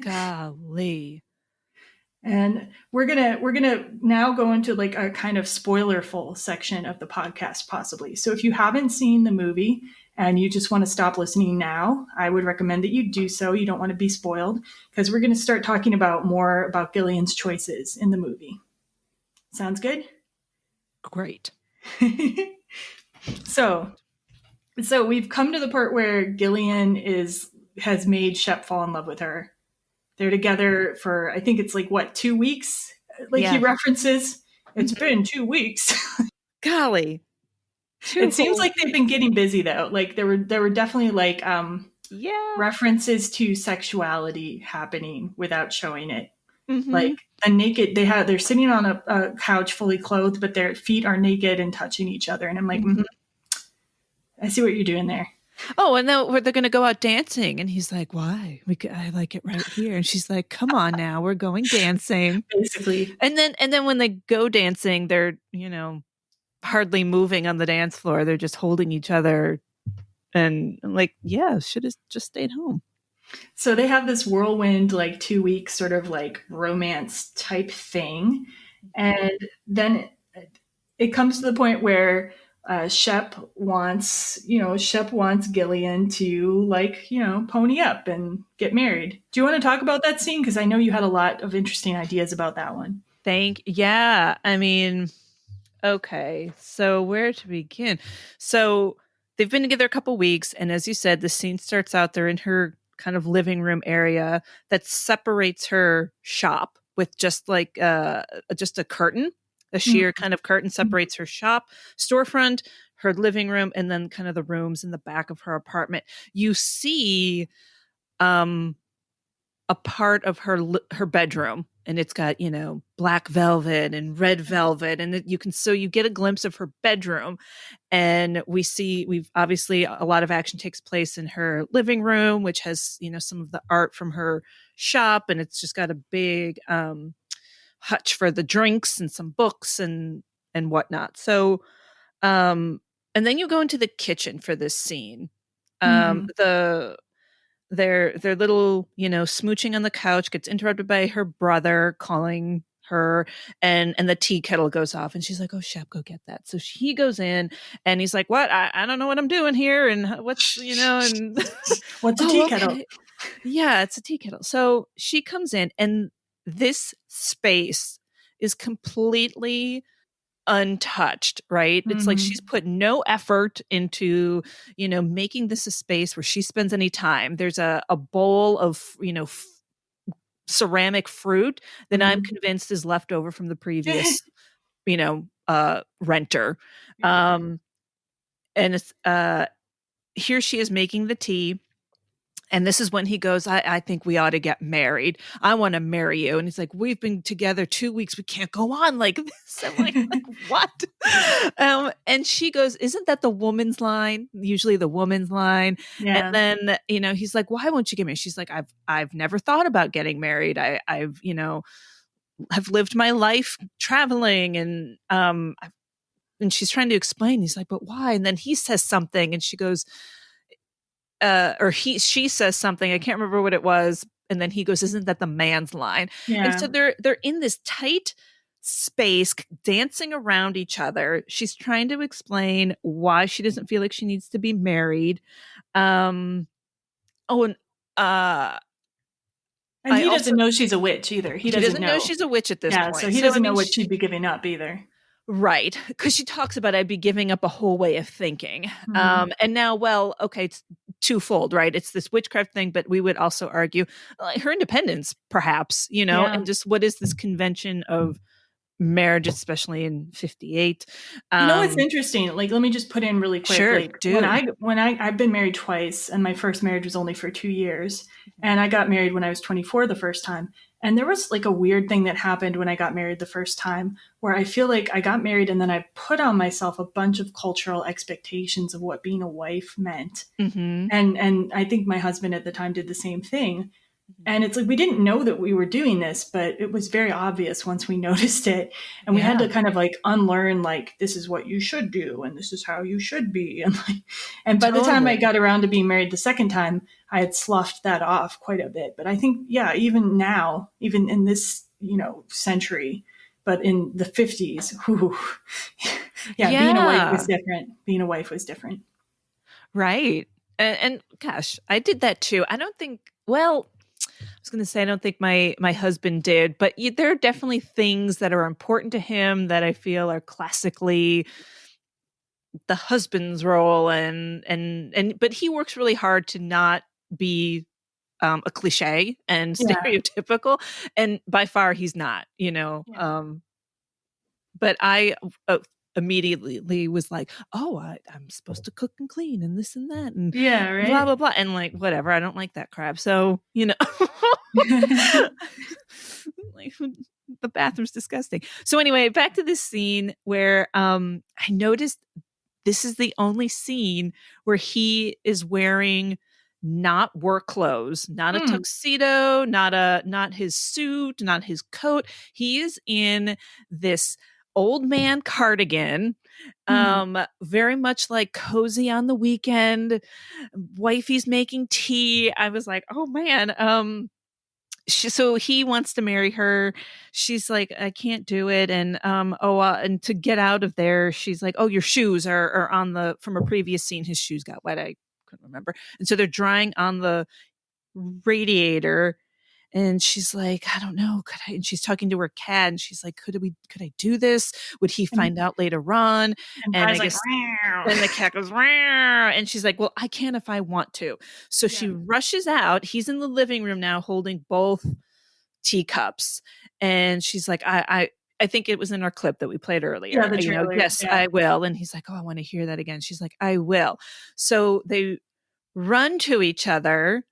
B: Golly.
A: And we're gonna now go into like a kind of spoilerful section of the podcast, possibly. So if you haven't seen the movie and you just want to stop listening now, I would recommend that you do so. You don't want to be spoiled, because we're going to start talking more about Gillian's choices in the movie. Sounds good?
B: Great.
A: So we've come to the part where Gillian has made Shep fall in love with her. They're together for, I think it's like, 2 weeks? He references, it's been 2 weeks.
B: Golly.
A: It seems like they've been getting busy though. Like there were definitely like references to sexuality happening without showing it. Mm-hmm. Like the naked, they're sitting on a couch fully clothed, but their feet are naked and touching each other. And I'm like, I see what you're doing there.
B: Oh, and then they're going to go out dancing. And he's like, why? I like it right here. And she's like, come on now, we're going dancing.
A: Basically.
B: And then when they go dancing, they're, hardly moving on the dance floor. They're just holding each other. And I'm like, yeah, should have just stayed home.
A: So they have this whirlwind, 2 week sort of like romance type thing. And then it comes to the point where Shep wants Gillian to pony up and get married. Do you want to talk about that scene? Because I know you had a lot of interesting ideas about that one.
B: Yeah. I mean, okay. So where to begin? So they've been together a couple weeks. And as you said, the scene starts out, they're in her kind of living room area that separates her shop with just like just a curtain. A sheer kind of curtain separates her shop, storefront, her living room, and then kind of the rooms in the back of her apartment. You see a part of her bedroom, and it's got, black velvet and red velvet, and you get a glimpse of her bedroom. And we've obviously a lot of action takes place in her living room, which has, some of the art from her shop, and it's just got a big hutch for the drinks and some books and whatnot. So, and then you go into the kitchen for this scene. Their little, smooching on the couch gets interrupted by her brother calling her, and the tea kettle goes off, and she's like, "Oh, Shep, go get that." So he goes in, and he's like, "What? I don't know what I'm doing here, and what's and
A: what's a tea kettle?"
B: Yeah, it's a tea kettle. So she comes in, and this space is completely untouched, right? It's like she's put no effort into, making this a space where she spends any time. There's a bowl of, ceramic fruit that I'm convinced is left over from the previous, renter. And it's, here she is making the tea. And this is when he goes, I think we ought to get married. I want to marry you. And he's like, we've been together 2 weeks. We can't go on like this. I'm like what? And she goes, isn't that the woman's line? Usually the woman's line.
A: Yeah.
B: And then, he's like, why won't you get married? She's like, I've never thought about getting married. I've, have lived my life traveling and she's trying to explain. He's like, but why? And then he says something and she goes, she says something, I can't remember what it was, and then he goes, isn't that the man's line?
A: Yeah.
B: And so they're in this tight space dancing around each other. She's trying to explain why she doesn't feel like she needs to be married. And he
A: doesn't know she's a witch either. He doesn't
B: know she's a witch at this point.
A: So he doesn't know what she'd be giving up either.
B: Right. Because she talks about I'd be giving up a whole way of thinking. And now, well, okay, it's twofold, right? It's this witchcraft thing, but we would also argue her independence, perhaps, and just what is this convention of marriage, especially in 58.
A: It's interesting. Like, let me just put in really quick.
B: Sure,
A: like, I've been married twice, and my first marriage was only for 2 years, and I got married when I was 24 the first time. And there was like a weird thing that happened when I got married the first time, where I feel like I got married and then I put on myself a bunch of cultural expectations of what being a wife meant. And I think my husband at the time did the same thing. And it's like, we didn't know that we were doing this, but it was very obvious once we noticed it. And we had to kind of like unlearn, like, this is what you should do. And this is how you should be. And by the time I got around to being married the second time, I had sloughed that off quite a bit. But I think, even now, even in this, century, but in the 50s, being a wife was different. Being a wife was different.
B: Right. And gosh, I did that too. I don't think, I was going to say, I don't think my husband did, but there are definitely things that are important to him that I feel are classically the husband's role. But he works really hard to not be a cliche and stereotypical. And by far he's not, but I immediately was like, I'm supposed to cook and clean and this and that and blah blah blah, and like whatever, I don't like that crap, so like, the bathroom's disgusting. So anyway, back to this scene where I noticed this is the only scene where he is wearing not work clothes, not a tuxedo, not his suit, not his coat. He is in this old man cardigan, very much like cozy on the weekend. Wifey's making tea. I was like, oh man. So he wants to marry her. She's like, I can't do it. And and to get out of there, she's like, oh, your shoes are on from a previous scene. His shoes got wet. I couldn't remember. And so they're drying on the radiator. And she's like, I don't know. Could I? And she's talking to her cat, and she's like, could I do this? Would he find out later on? And I guess, and the cat goes, and she's like, well, I can if I want to. So she rushes out. He's in the living room now, holding both teacups, and she's like, I think it was in our clip that we played earlier.
A: Yeah, the trailer.
B: Yes, I will. And he's like, oh, I want to hear that again. She's like, I will. So they run to each other.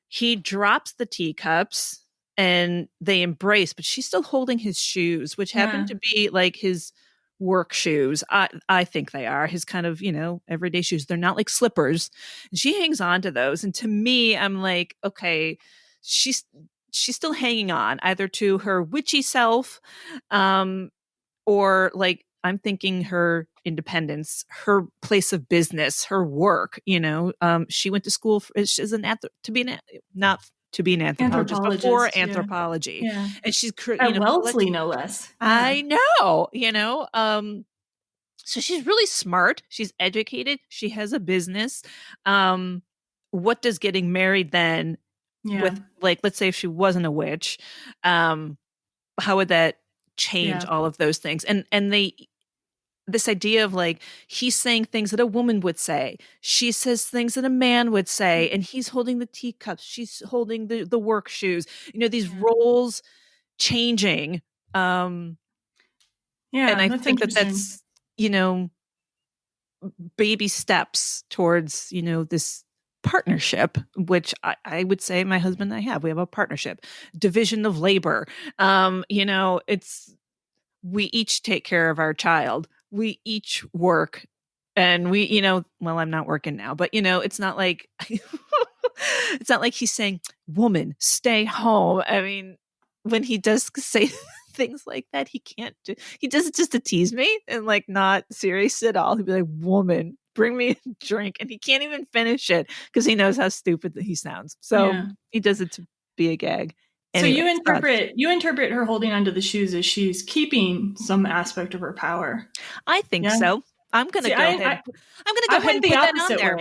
B: He drops the teacups and they embrace, but she's still holding his shoes, which happen to be like his work shoes. I think they are his kind of, everyday shoes. They're not like slippers. And she hangs on to those. And to me, I'm like, okay, she's still hanging on either to her witchy self, or like, I'm thinking her independence, her place of business, her work. She went to school to be an anthropologist before anthropology, and she's
A: at Wellesley, no less.
B: I know, so she's really smart. She's educated. She has a business. What does getting married then? With, like, let's say if she wasn't a witch, how would that change all of those things? And they this idea of like, he's saying things that a woman would say. She says things that a man would say, and he's holding the teacups. She's holding the work shoes. These roles changing. And I
A: that's
B: think that
A: interesting.
B: that's, baby steps towards, this partnership, which I would say my husband and I have. We have a partnership, division of labor. We each take care of our child. We each work, and well, I'm not working now, but it's not like it's not like he's saying, "Woman, stay home." I mean, when he does say things like that, he does it just to tease me and like not serious at all. He'd be like, "Woman, bring me a drink," and he can't even finish it because he knows how stupid that he sounds. So he does it to be a gag. Anyway,
A: so you interpret her holding onto the shoes as she's keeping some aspect of her power.
B: I think so. I'm gonna go ahead. I'm gonna go ahead and put that on there.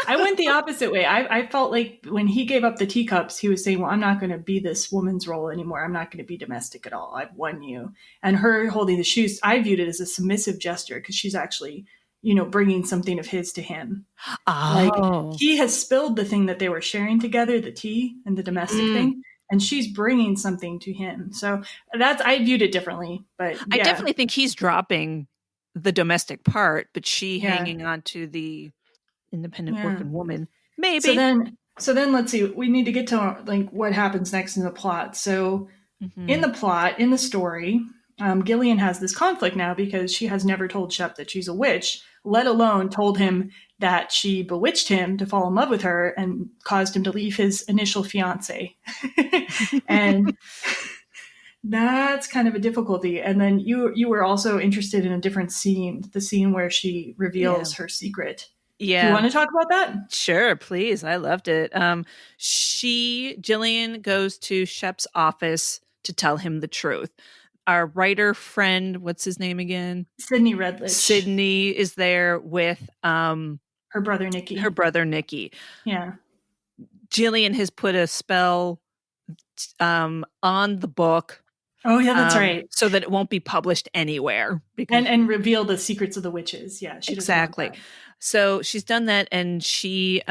A: I went the opposite way. I felt like when he gave up the teacups, he was saying, well, I'm not going to be this woman's role anymore. I'm not going to be domestic at all. I've won you. And her holding the shoes, I viewed it as a submissive gesture because she's actually, bringing something of his to him. Like he has spilled the thing that they were sharing together, the tea and the domestic thing. And she's bringing something to him. So I viewed it differently, but yeah.
B: I definitely think he's dropping the domestic part, but she hanging on to the independent working woman. Maybe.
A: So then let's see. We need to get to like what happens next in the plot. So in the plot, in the story, Gillian has this conflict now because she has never told Shep that she's a witch, let alone told him that she bewitched him to fall in love with her and caused him to leave his initial fiance. And that's kind of a difficulty. And then you were also interested in a different scene, the scene where she reveals her secret.
B: Yeah.
A: Do you want to talk about that?
B: Sure, please. I loved it. Gillian goes to Shep's office to tell him the truth. Our writer friend, what's his name again?
A: Sydney Redlich.
B: Sydney is there with
A: her brother Nicky.
B: Yeah. Gillian has put a spell on the book.
A: Oh yeah, that's right.
B: So that it won't be published anywhere.
A: And reveal the secrets of the witches. Yeah, she
B: exactly. So she's done that, and she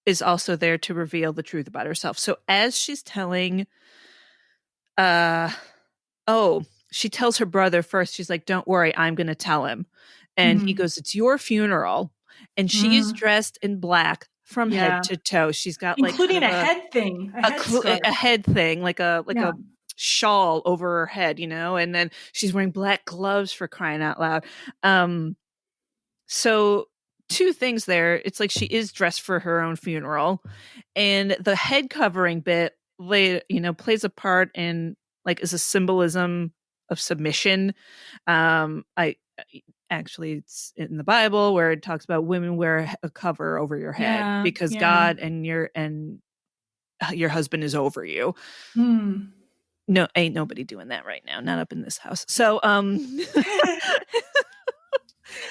B: is also there to reveal the truth about herself. So as she's telling, she tells her brother first. She's like, "Don't worry, I'm going to tell him." And he goes, "It's your funeral." And she is dressed in black from head to toe. She's got
A: including a head thing,
B: a head thing, like a shawl over her head, and then she's wearing black gloves, for crying out loud. So two things there. It's like she is dressed for her own funeral, and the head covering bit, plays a part in is a symbolism of submission. Actually, it's in the Bible where it talks about women wear a cover over your head because God and your husband is over you. No, ain't nobody doing that right now. Not up in this house. So, and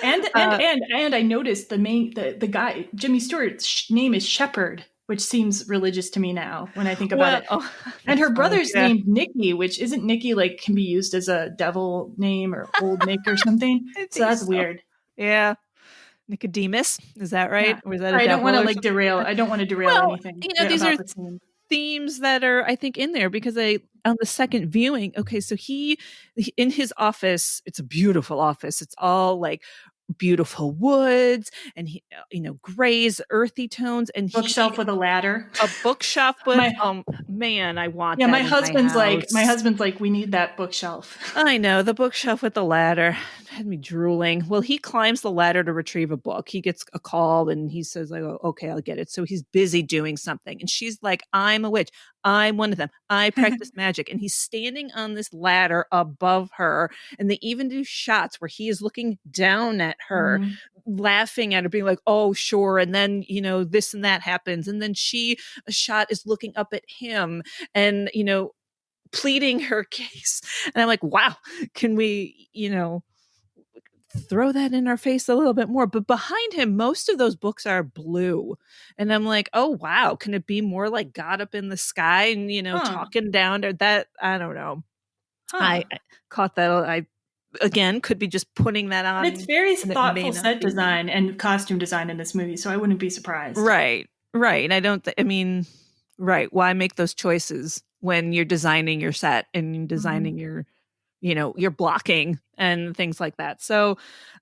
A: I noticed the guy, Jimmy Stewart's name is Shepherd, which seems religious to me now when I think about it. And her brother's named Nicky, which isn't Nicky can be used as a devil name or old Nick or something. So that's weird.
B: Yeah. Nicodemus, is that right?
A: Yeah.
B: Or is that
A: I don't want to derail. I don't want to derail anything.
B: These are themes that are, I think, in there because on the second viewing, so he in his office, it's a beautiful office. It's all beautiful woods and grays, earthy tones, and
A: bookshelf with a ladder.
B: A bookshelf with man, I want that.
A: My husband's like, we need that bookshelf.
B: I know, the bookshelf with the ladder had me drooling. Well, he climbs the ladder to retrieve a book. He gets a call and he says, okay, I'll get it. So he's busy doing something. And she's like, I'm a witch. I'm one of them. I practice magic. And he's standing on this ladder above her. And they even do shots where he is looking down at her, laughing at her, being like, oh, sure. And then, this and that happens. And then a shot is looking up at him and, pleading her case. And I'm like, wow, can we, throw that in our face a little bit more? But behind him, most of those books are blue. And I'm like, oh, wow, can it be more like God up in the sky and, talking down to that? I don't know. I caught that. I again, could be just putting that on.
A: But it's very
B: and it may
A: thoughtful
B: not
A: set
B: be.
A: design and costume design in this movie, so I wouldn't be surprised.
B: Right. I don't, right. Why make those choices when you're designing your set and designing your, your blocking and things like that. So,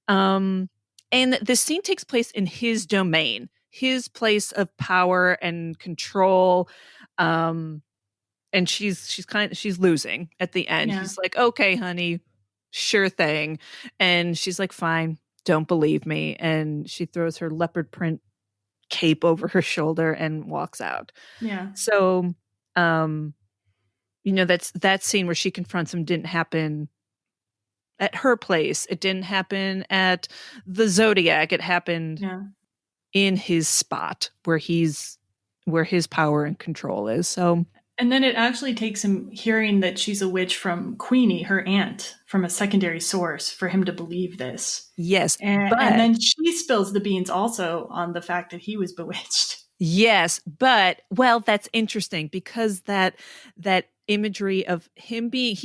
B: and the scene takes place in his domain, his place of power and control. And she's losing at the end.
A: Yeah.
B: He's like, okay, honey, sure thing. And she's like, fine, don't believe me. And she throws her leopard print cape over her shoulder and walks out.
A: Yeah.
B: So, that's that scene where she confronts him didn't happen at her place. It didn't happen at the Zodiac. It happened in his spot where his power and control is. So,
A: and then it actually takes him hearing that she's a witch from Queenie, her aunt, from a secondary source for him to believe this.
B: Yes.
A: And then she spills the beans also on the fact that he was bewitched.
B: Yes. But, well, that's interesting because that imagery of him being,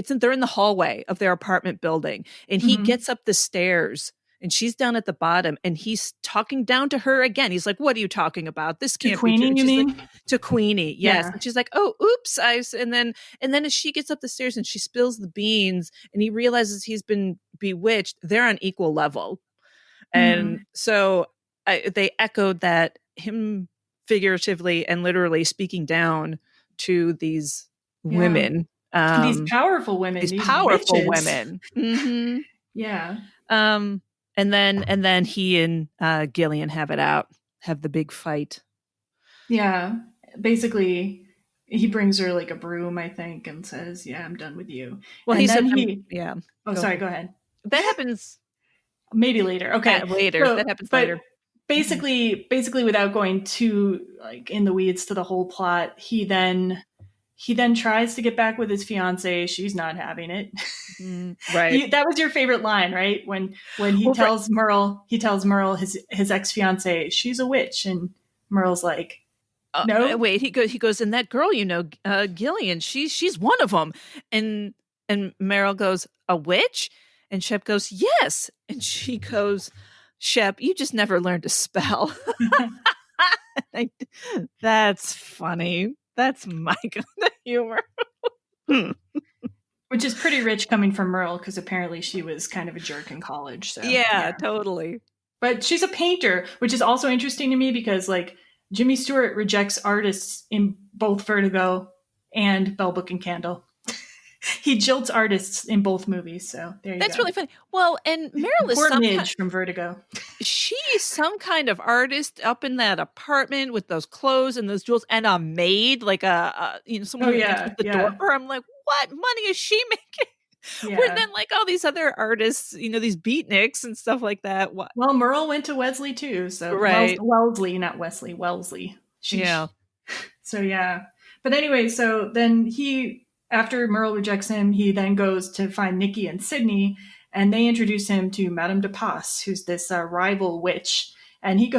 B: they're in the hallway of their apartment building and he gets up the stairs and she's down at the bottom and he's talking down to her again. He's like, what are you talking about? This can't be true.
A: You mean?
B: Like, to Queenie. Yes.
A: Yeah.
B: And she's like, oh, oops. And then as she gets up the stairs and she spills the beans and he realizes he's been bewitched, they're on equal level. And so they echoed that, him figuratively and literally speaking down to these women.
A: These powerful women.
B: These
A: witches.
B: powerful women. Mm-hmm.
A: Yeah.
B: And then he and Gillian have the big fight.
A: Yeah. Basically, he brings her like a broom, I think, and says, yeah, I'm done with you.
B: Well,
A: and
B: he said,
A: yeah. Oh, sorry, go ahead.
B: That happens
A: maybe later. Okay.
B: Later. So, that happens later.
A: Basically, without going too like in the weeds to the whole plot, he then tries to get back with his fiance. She's not having it.
B: Right.
A: That was your favorite line, right? When he tells Merle his ex-fiance, she's a witch, and Merle's like, no.
B: Wait, he goes, and that girl, Gillian, she's one of them. And Merle goes, a witch? And Shep goes, yes. And she goes, Shep, you just never learned to spell. That's funny. That's my kind of humor.
A: Which is pretty rich coming from Merle, because apparently she was kind of a jerk in college. So
B: yeah, totally.
A: But she's a painter, which is also interesting to me because like Jimmy Stewart rejects artists in both Vertigo and Bell Book and Candle. He jilts artists in both movies, so there you go.
B: That's really funny. Well, and Meryl is
A: poor Midge from Vertigo.
B: She's some kind of artist up in that apartment with those clothes and those jewels, and a maid, like someone who answers the door for her. I'm like, what money is she making? Yeah. Where then, like all these other artists, these beatniks and stuff like that. What?
A: Well, Merle went to Wesley too, so
B: right.
A: Wellesley, not Wesley, Wellesley.
B: Yeah.
A: So yeah, but anyway, so then after Merle rejects him, he then goes to find Nikki and Sydney, and they introduce him to Madame de Passe, who's this rival witch. And he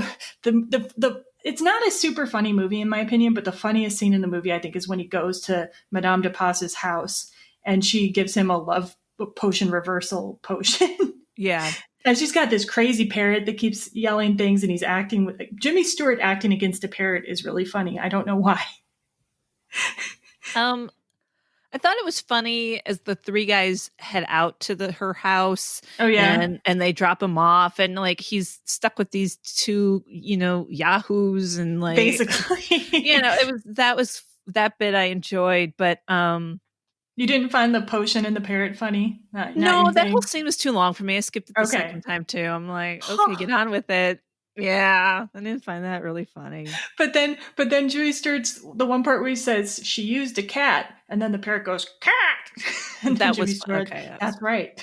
A: it's not a super funny movie in my opinion, but the funniest scene in the movie I think is when he goes to Madame de Passe's house and she gives him a love potion reversal potion.
B: Yeah.
A: And she's got this crazy parrot that keeps yelling things, and he's acting with Jimmy Stewart acting against a parrot is really funny. I don't know why.
B: I thought it was funny as the three guys head out to her house.
A: Oh yeah,
B: and they drop him off, and like he's stuck with these two, yahoos, and like
A: basically,
B: that bit I enjoyed, but
A: you didn't find the potion and the parrot funny?
B: No, that whole scene was too long for me. I skipped it the second time too. I'm like, okay, get on with it. Yeah, I didn't find that really funny.
A: But then Jimmy Stewart's the one part where he says she used a cat, and then the parrot goes cat, and
B: that
A: Jimmy
B: was
A: Stewart,
B: okay.
A: That's right.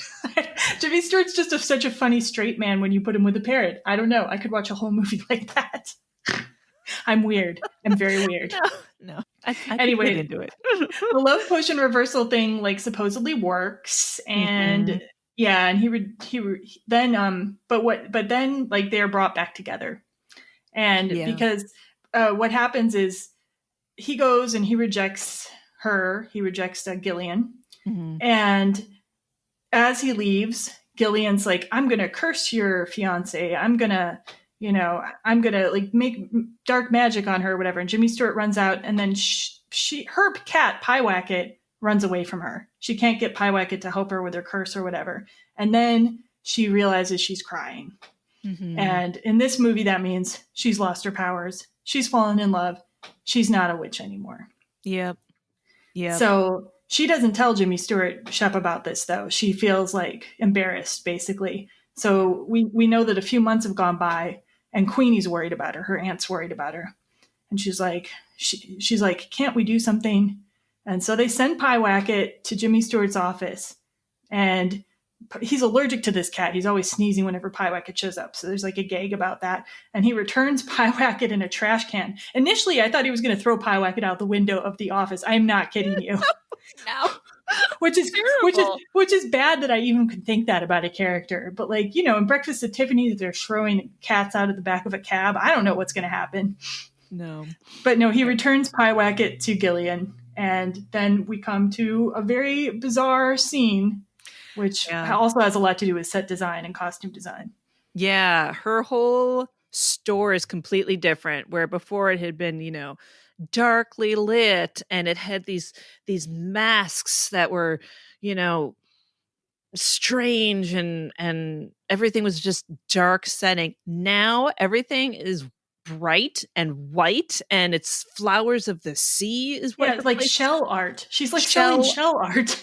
A: Jimmy Stewart's just such a funny straight man when you put him with a parrot. I don't know. I could watch a whole movie like that. I'm weird. I'm very weird.
B: No. I
A: anyway,
B: get into it.
A: The love potion reversal thing like supposedly works, and. Yeah, and he then but then like they're brought back together, and because what happens is he goes and he rejects Gillian, and as he leaves, Gillian's like, I'm going to curse your fiance. I'm going to, like make dark magic on her or whatever. And Jimmy Stewart runs out, and then her cat, Pyewacket, runs away from her. She can't get Pyewacket to help her with her curse or whatever. And then she realizes she's crying. Mm-hmm. And in this movie, that means she's lost her powers. She's fallen in love. She's not a witch anymore.
B: Yep.
A: So she doesn't tell Jimmy Stewart Shep about this, though. She feels like embarrassed, basically. So we know that a few months have gone by, and Queenie's worried about her. Her aunt's worried about her. And she's like, can't we do something? And so they send Pyewacket to Jimmy Stewart's office, and he's allergic to this cat. He's always sneezing whenever Pyewacket shows up. So there's like a gag about that. And he returns Pyewacket in a trash can. Initially, I thought he was going to throw Pyewacket out the window of the office. I'm not kidding you.
B: No.
A: which is bad that I even could think that about a character. But like, in Breakfast at Tiffany's, they're throwing cats out of the back of a cab. I don't know what's going to happen.
B: No.
A: But no, he returns Pyewacket to Gillian. And then we come to a very bizarre scene, which also has a lot to do with set design and costume design.
B: Yeah, her whole store is completely different, where before it had been, darkly lit, and it had these masks that were, strange, and everything was just dark setting. Now everything is bright and white, and it's flowers of the sea is what
A: it's like shell art. She's like selling shell art.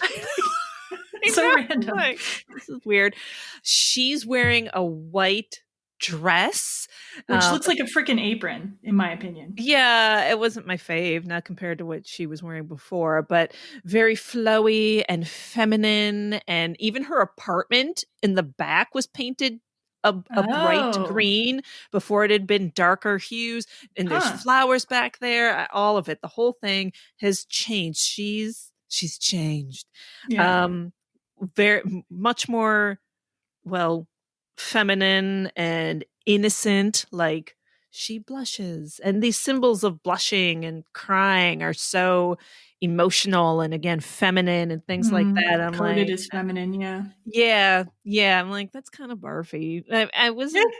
A: So random.
B: Like, this is weird. She's wearing a white dress,
A: which looks like a freaking apron, in my opinion.
B: Yeah, it wasn't my fave, not compared to what she was wearing before, but very flowy and feminine. And even her apartment in the back was painted a bright green before it had been darker hues. And there's flowers back there. All of it, the whole thing has changed. She's changed.
A: Yeah.
B: Very much more, feminine and innocent. Like, she blushes, and these symbols of blushing and crying are so emotional and, again, feminine and things like that. I'm
A: coded
B: like,
A: as feminine.
B: yeah. I'm like, that's kind of barfy. I wasn't.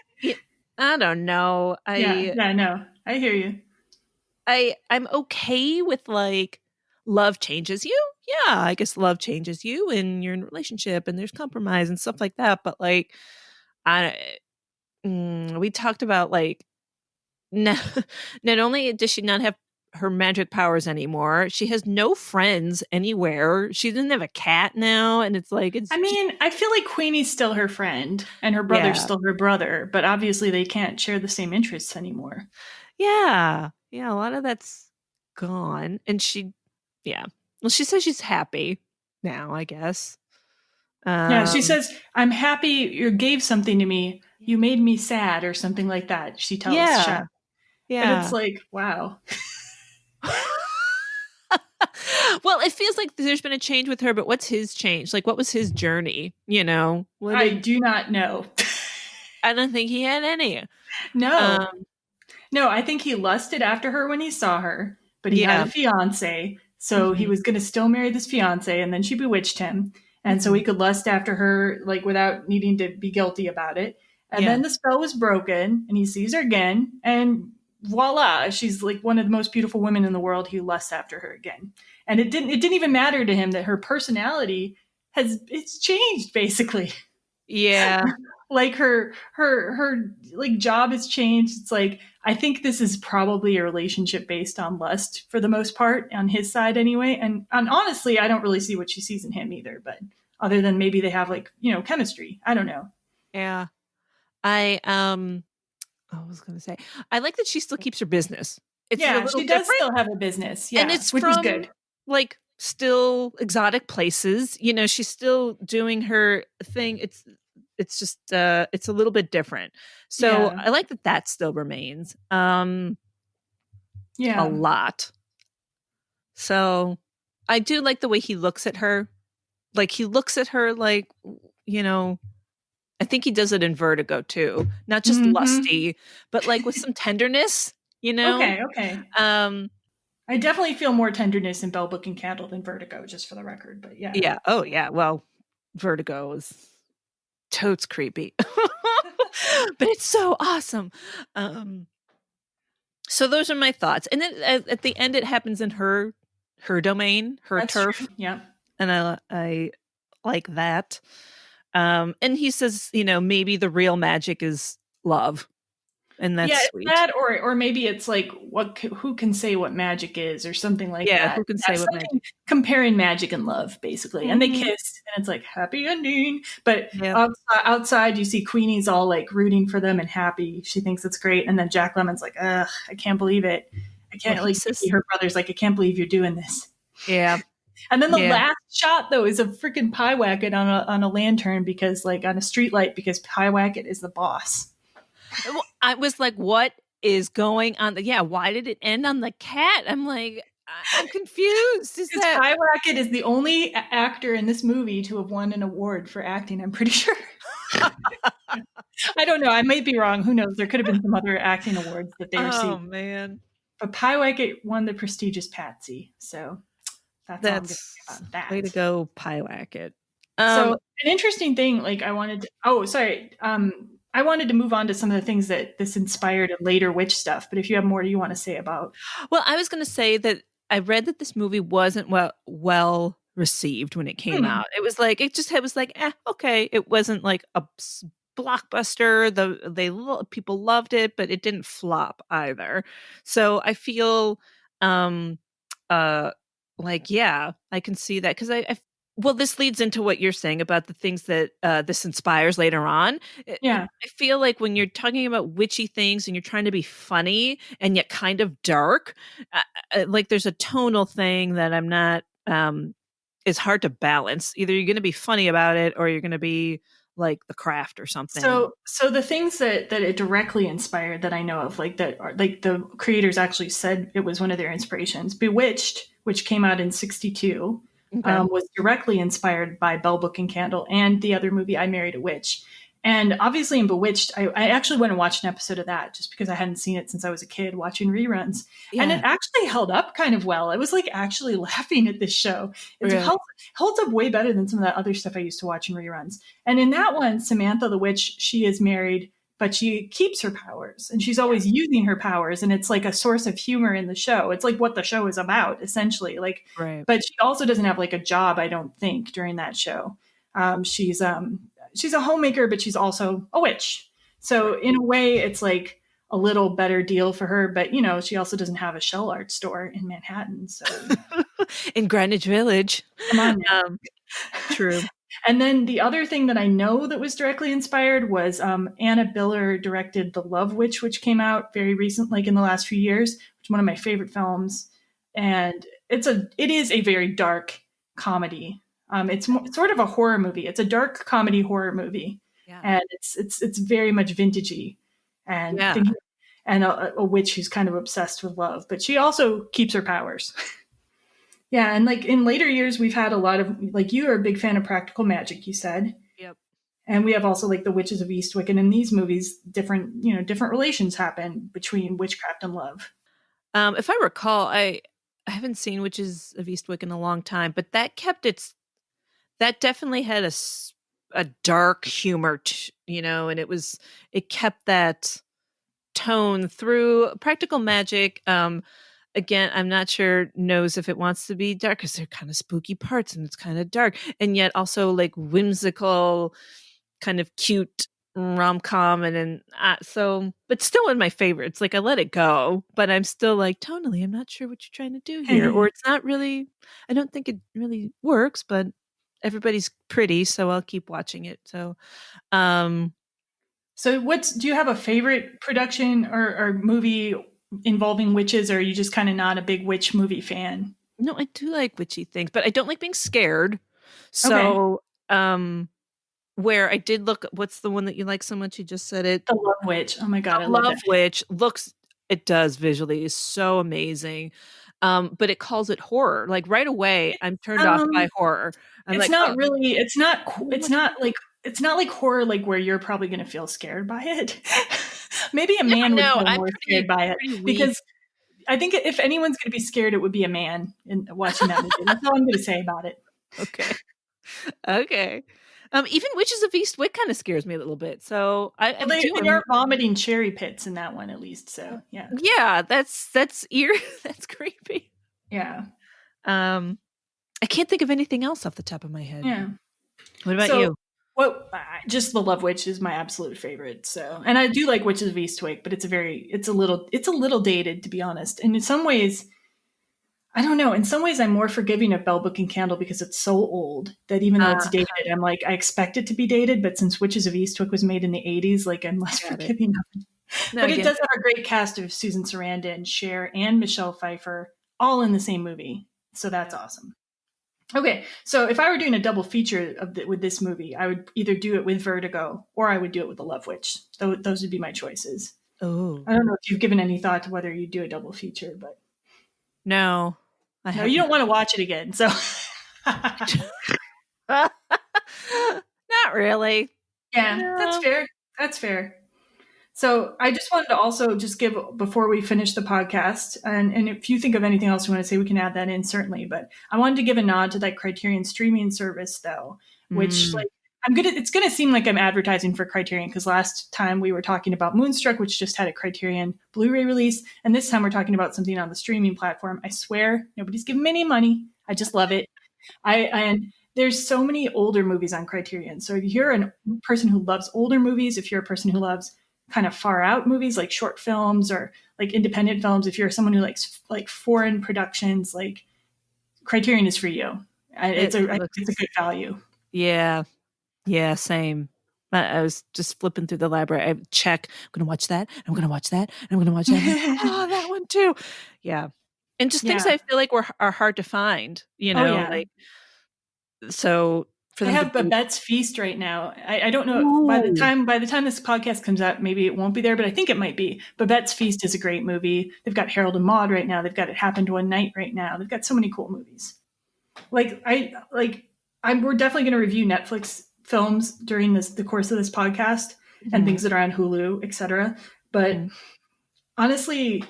B: I don't know.
A: No, I hear you.
B: I'm okay with like, love changes you. Yeah, I guess love changes you, and you're in a relationship, and there's compromise and stuff like that. But like, we talked about like, not only does she not have her magic powers anymore, she has no friends anywhere. She doesn't have a cat now, and it's like,
A: I feel like Queenie's still her friend, and her brother's still her brother, but obviously they can't share the same interests anymore.
B: Yeah, a lot of that's gone, and she says she's happy now, I guess.
A: She says, I'm happy you gave something to me. You made me sad, or something like that. She tells Shep. Yeah. And it's like, wow.
B: Well, it feels like there's been a change with her, but what's his change? Like, what was his journey? I
A: do not know.
B: I don't think he had any.
A: No. No, I think he lusted after her when he saw her, but he had a fiance. So he was going to still marry this fiance, and then she bewitched him. And so he could lust after her, like, without needing to be guilty about it. And then the spell was broken, and he sees her again, and voila, she's like one of the most beautiful women in the world. He lusts after her again. And it didn't even matter to him that her personality it's changed, basically.
B: Yeah.
A: Like her like job has changed. It's like, I think this is probably a relationship based on lust for the most part, on his side anyway. And honestly, I don't really see what she sees in him either, but other than maybe they have like, chemistry. I don't know.
B: Yeah. I was going to say, I like that she still keeps her business.
A: She does still have a business. Yeah.
B: And it's
A: which is good.
B: Like, still exotic places. She's still doing her thing. It's just it's a little bit different. So I like that still remains. A lot. So I do like the way he looks at her. Like, he looks at her like, I think he does it in Vertigo too. Not just lusty, but like with some tenderness,
A: Okay. I definitely feel more tenderness in Bell Book and Candle than Vertigo, just for the record. But yeah.
B: Yeah. Oh yeah. Well, Vertigo is totes creepy. But it's so awesome. So those are my thoughts. And then at the end, it happens in her domain, her
A: That's
B: turf.
A: true. Yeah.
B: And I like that. And he says, maybe the real magic is love. And that's sweet.
A: That, or maybe it's like who can say what magic is, or something like that.
B: Who can say what magic?
A: Comparing magic and love, basically. And they kiss, and it's like happy ending. But
B: Yep.
A: outside, you see Queenie's all like rooting for them and happy. She thinks it's great, and then Jack Lemon's like, ugh, I can't believe it. I can't her brother's like, I can't believe you're doing this.
B: Yeah.
A: And then the last shot, though, is a freaking Pyewacket on a lantern, because like on a street light, because Pyewacket is the boss.
B: I was like, what is going on? Why did it end on the cat? I'm like, I'm confused.
A: Pyewacket is the only actor in this movie to have won an award for acting, I'm pretty sure. I don't know. I might be wrong. Who knows? There could have been some other acting awards that they received.
B: Oh, man.
A: But Pyewacket won the prestigious Patsy. So that's all I'm going to say about that.
B: Way to go, Pyewacket.
A: So an interesting thing, like I wanted to move on to some of the things that this inspired in later witch stuff. But if you have more you want to say about.
B: Well, I was going to say that I read that this movie wasn't well received when it came out. It was like, okay. It wasn't like a blockbuster. People loved it, but it didn't flop either. So I feel I can see that, because well, this leads into what you're saying about the things that this inspires later on.
A: Yeah.
B: I feel like when you're talking about witchy things and you're trying to be funny and yet kind of dark, like there's a tonal thing that I'm not, is hard to balance. Either you're going to be funny about it, or you're going to be like The Craft or something.
A: So the things that it directly inspired that I know of, like that are, like the creators actually said it was one of their inspirations. Bewitched, which came out in 1962. Okay. Was directly inspired by Bell Book and Candle and the other movie, I Married a Witch. And obviously in Bewitched, I actually went and watched an episode of that just because I hadn't seen it since I was a kid watching reruns. Yeah. And it actually held up kind of well. I was like actually laughing at this show. It holds up way better than some of that other stuff I used to watch in reruns. And in that one, Samantha the witch, she is married, but she keeps her powers, and she's always using her powers. And it's like a source of humor in the show. It's like what the show is about, essentially. Like, but she also doesn't have like a job, I don't think, during that show. She's a homemaker, but she's also a witch. So in a way, it's like a little better deal for her. But, she also doesn't have a shell art store in Manhattan. So
B: in Greenwich Village.
A: Come on now.
B: True.
A: And then the other thing that I know that was directly inspired was Anna Biller directed The Love Witch, which came out very recent, like in the last few years, which is one of my favorite films. And it is a very dark comedy. It's sort of a horror movie. It's a dark comedy horror movie, and it's very much vintagey, and a witch who's kind of obsessed with love, but she also keeps her powers. Yeah, and like in later years, we've had a lot of, like, you are a big fan of practical magic, you said.
B: Yep.
A: And we have also like the Witches of Eastwick, and in these movies, different relations happen between witchcraft and love.
B: If I recall, I haven't seen Witches of Eastwick in a long time, but that definitely had a dark humor, and it kept that tone through. Practical Magic. Again, I'm not sure knows if it wants to be dark, because they're kind of spooky parts and it's kind of dark, and yet also like whimsical, kind of cute rom-com, but still one of my favorites. Like I let it go, but I'm still like tonally, I'm not sure what you're trying to do here, or it's not really. I don't think it really works, but everybody's pretty, so I'll keep watching it. So,
A: do you have a favorite production or movie involving witches, or are you just kind of not a big witch movie fan?
B: No, I do like witchy things, but I don't like being scared. So, where I did look, what's the one that you like so much? You just said it.
A: The Love Witch. Oh my God, I
B: love
A: that.
B: Witch it does visually is so amazing. But it calls it horror. Like right away, I'm turned off by horror.
A: It's not like horror, like where you're probably going to feel scared by it. Maybe a man would feel more scared by it, because I think if anyone's going to be scared, it would be a man in watching that movie. That's all I'm going to say about it.
B: Okay. Okay. Even Witches of Eastwick kind of scares me a little bit. So
A: Well, they are vomiting cherry pits in that one, at least. So yeah,
B: yeah, that's eerie. That's creepy.
A: yeah,
B: I can't think of anything else off the top of my head.
A: yeah.
B: What about
A: So
B: you?
A: what? Just The Love Witch is my absolute favorite. So, and I do like Witches of Eastwick, but it's a little dated, to be honest. And in some ways, I don't know. In some ways, I'm more forgiving of Bell Book and Candle because it's so old that even though it's dated, I'm like, I expect it to be dated. But since Witches of Eastwick was made in the 80s, like I'm less forgiving of it.
B: No,
A: But it does have a great cast of Susan Sarandon, Cher, and Michelle Pfeiffer all in the same movie. So that's awesome. Okay, so if I were doing a double feature with this movie, I would either do it with Vertigo or I would do it with The Love Witch. Those would be my choices.
B: Oh,
A: I don't know if you've given any thought to whether you do a double feature, but
B: no.
A: No, you don't want to watch it again. So
B: not really.
A: Yeah,
B: No.
A: that's fair. That's fair. So I just wanted to also just give, before we finish the podcast, and if you think of anything else you want to say, we can add that in, certainly. But I wanted to give a nod to that Criterion streaming service, though, which like it's gonna seem like I'm advertising for Criterion, because last time we were talking about Moonstruck, which just had a Criterion Blu-ray release, and this time we're talking about something on the streaming platform. I swear nobody's giving me any money. I just love it. And there's so many older movies on Criterion. So if you're a person who loves older movies, if you're a person who loves kind of far out movies like short films or like independent films, if you're someone who likes like foreign productions, like Criterion is for you. It's a good value.
B: Yeah. Yeah, same. I was just flipping through the library. I check. I'm going to watch that. I'm going to watch that. I'm going to watch that. Oh, that one too. Yeah. And just things I feel like are hard to find, like, so for them
A: I have Babette's Feast right now. I don't know.
B: Ooh.
A: By the time this podcast comes out, maybe it won't be there, but I think it might be. Babette's Feast is a great movie. They've got Harold and Maude right now. They've got It Happened One Night right now. They've got so many cool movies. We're definitely going to review Netflix films during the course of this podcast and things that are on Hulu, etc. But honestly,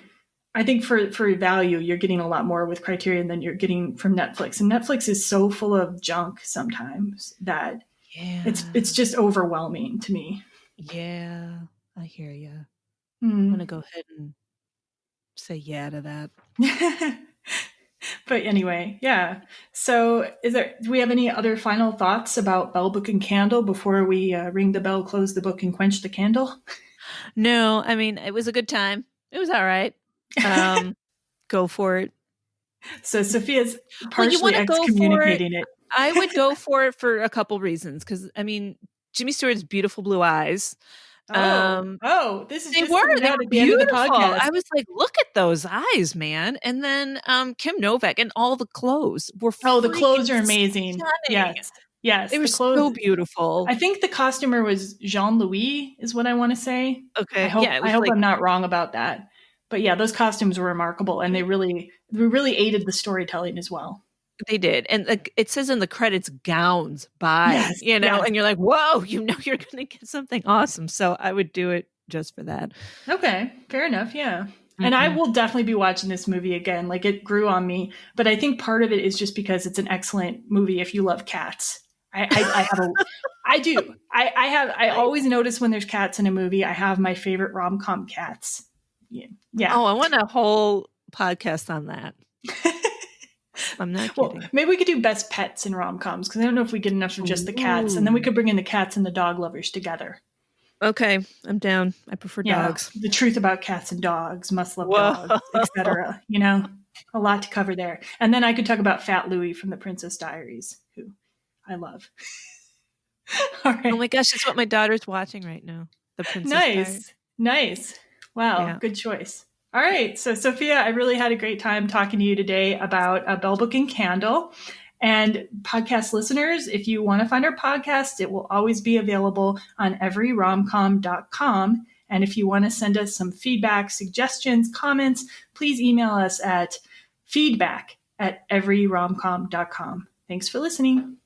A: I think for value, you're getting a lot more with Criterion than you're getting from Netflix. And Netflix is so full of junk sometimes that it's just overwhelming to me.
B: Yeah, I hear you. I'm going to go ahead and say yeah to that.
A: But anyway, yeah. So do we have any other final thoughts about Bell Book and Candle before we ring the bell, close the book, and quench the candle?
B: No, I mean, it was a good time. It was all right. Go for it.
A: So Sophia's partially excommunicating it.
B: I would go for it for a couple reasons. Because, I mean, Jimmy Stewart's beautiful blue eyes.
A: This is
B: they
A: just
B: were
A: at the end
B: beautiful.
A: of the podcast.
B: I was like, look at those eyes, man. And then Kim Novak and all the clothes were
A: the clothes are amazing.
B: Stunning.
A: Yes,
B: they were so beautiful.
A: I think the costumer was Jean-Louis, is what I want to say.
B: Okay,
A: I hope I'm not wrong about that. But yeah, those costumes were remarkable, and they really aided the storytelling as well.
B: They did. And it says in the credits, gowns by, and you're like, whoa, you're going to get something awesome. So I would do it just for that.
A: Okay, fair enough. Yeah. Mm-hmm. And I will definitely be watching this movie again. Like, it grew on me, but I think part of it is just because it's an excellent movie if you love cats. I do. I always notice when there's cats in a movie. I have my favorite rom-com cats. Yeah.
B: Oh, I want a whole podcast on that. I'm not kidding.
A: Well, maybe we could do best pets in rom-coms, because I don't know if we get enough of just the cats, and then we could bring in the cats and the dog lovers together.
B: Okay, I'm down. I prefer dogs.
A: The truth about cats and dogs, must love dogs, etc. A lot to cover there. And then I could talk about Fat Louie from The Princess Diaries, who I love. All right.
B: Oh my gosh, that's what my daughter's watching right now. The Princess Diaries.
A: Nice. Wow, Good choice. All right. So, Sophia, I really had a great time talking to you today about Bell Book and Candle. And podcast listeners, if you want to find our podcast, it will always be available on everyromcom.com. And if you want to send us some feedback, suggestions, comments, please email us at feedback@everyromcom.com. Thanks for listening.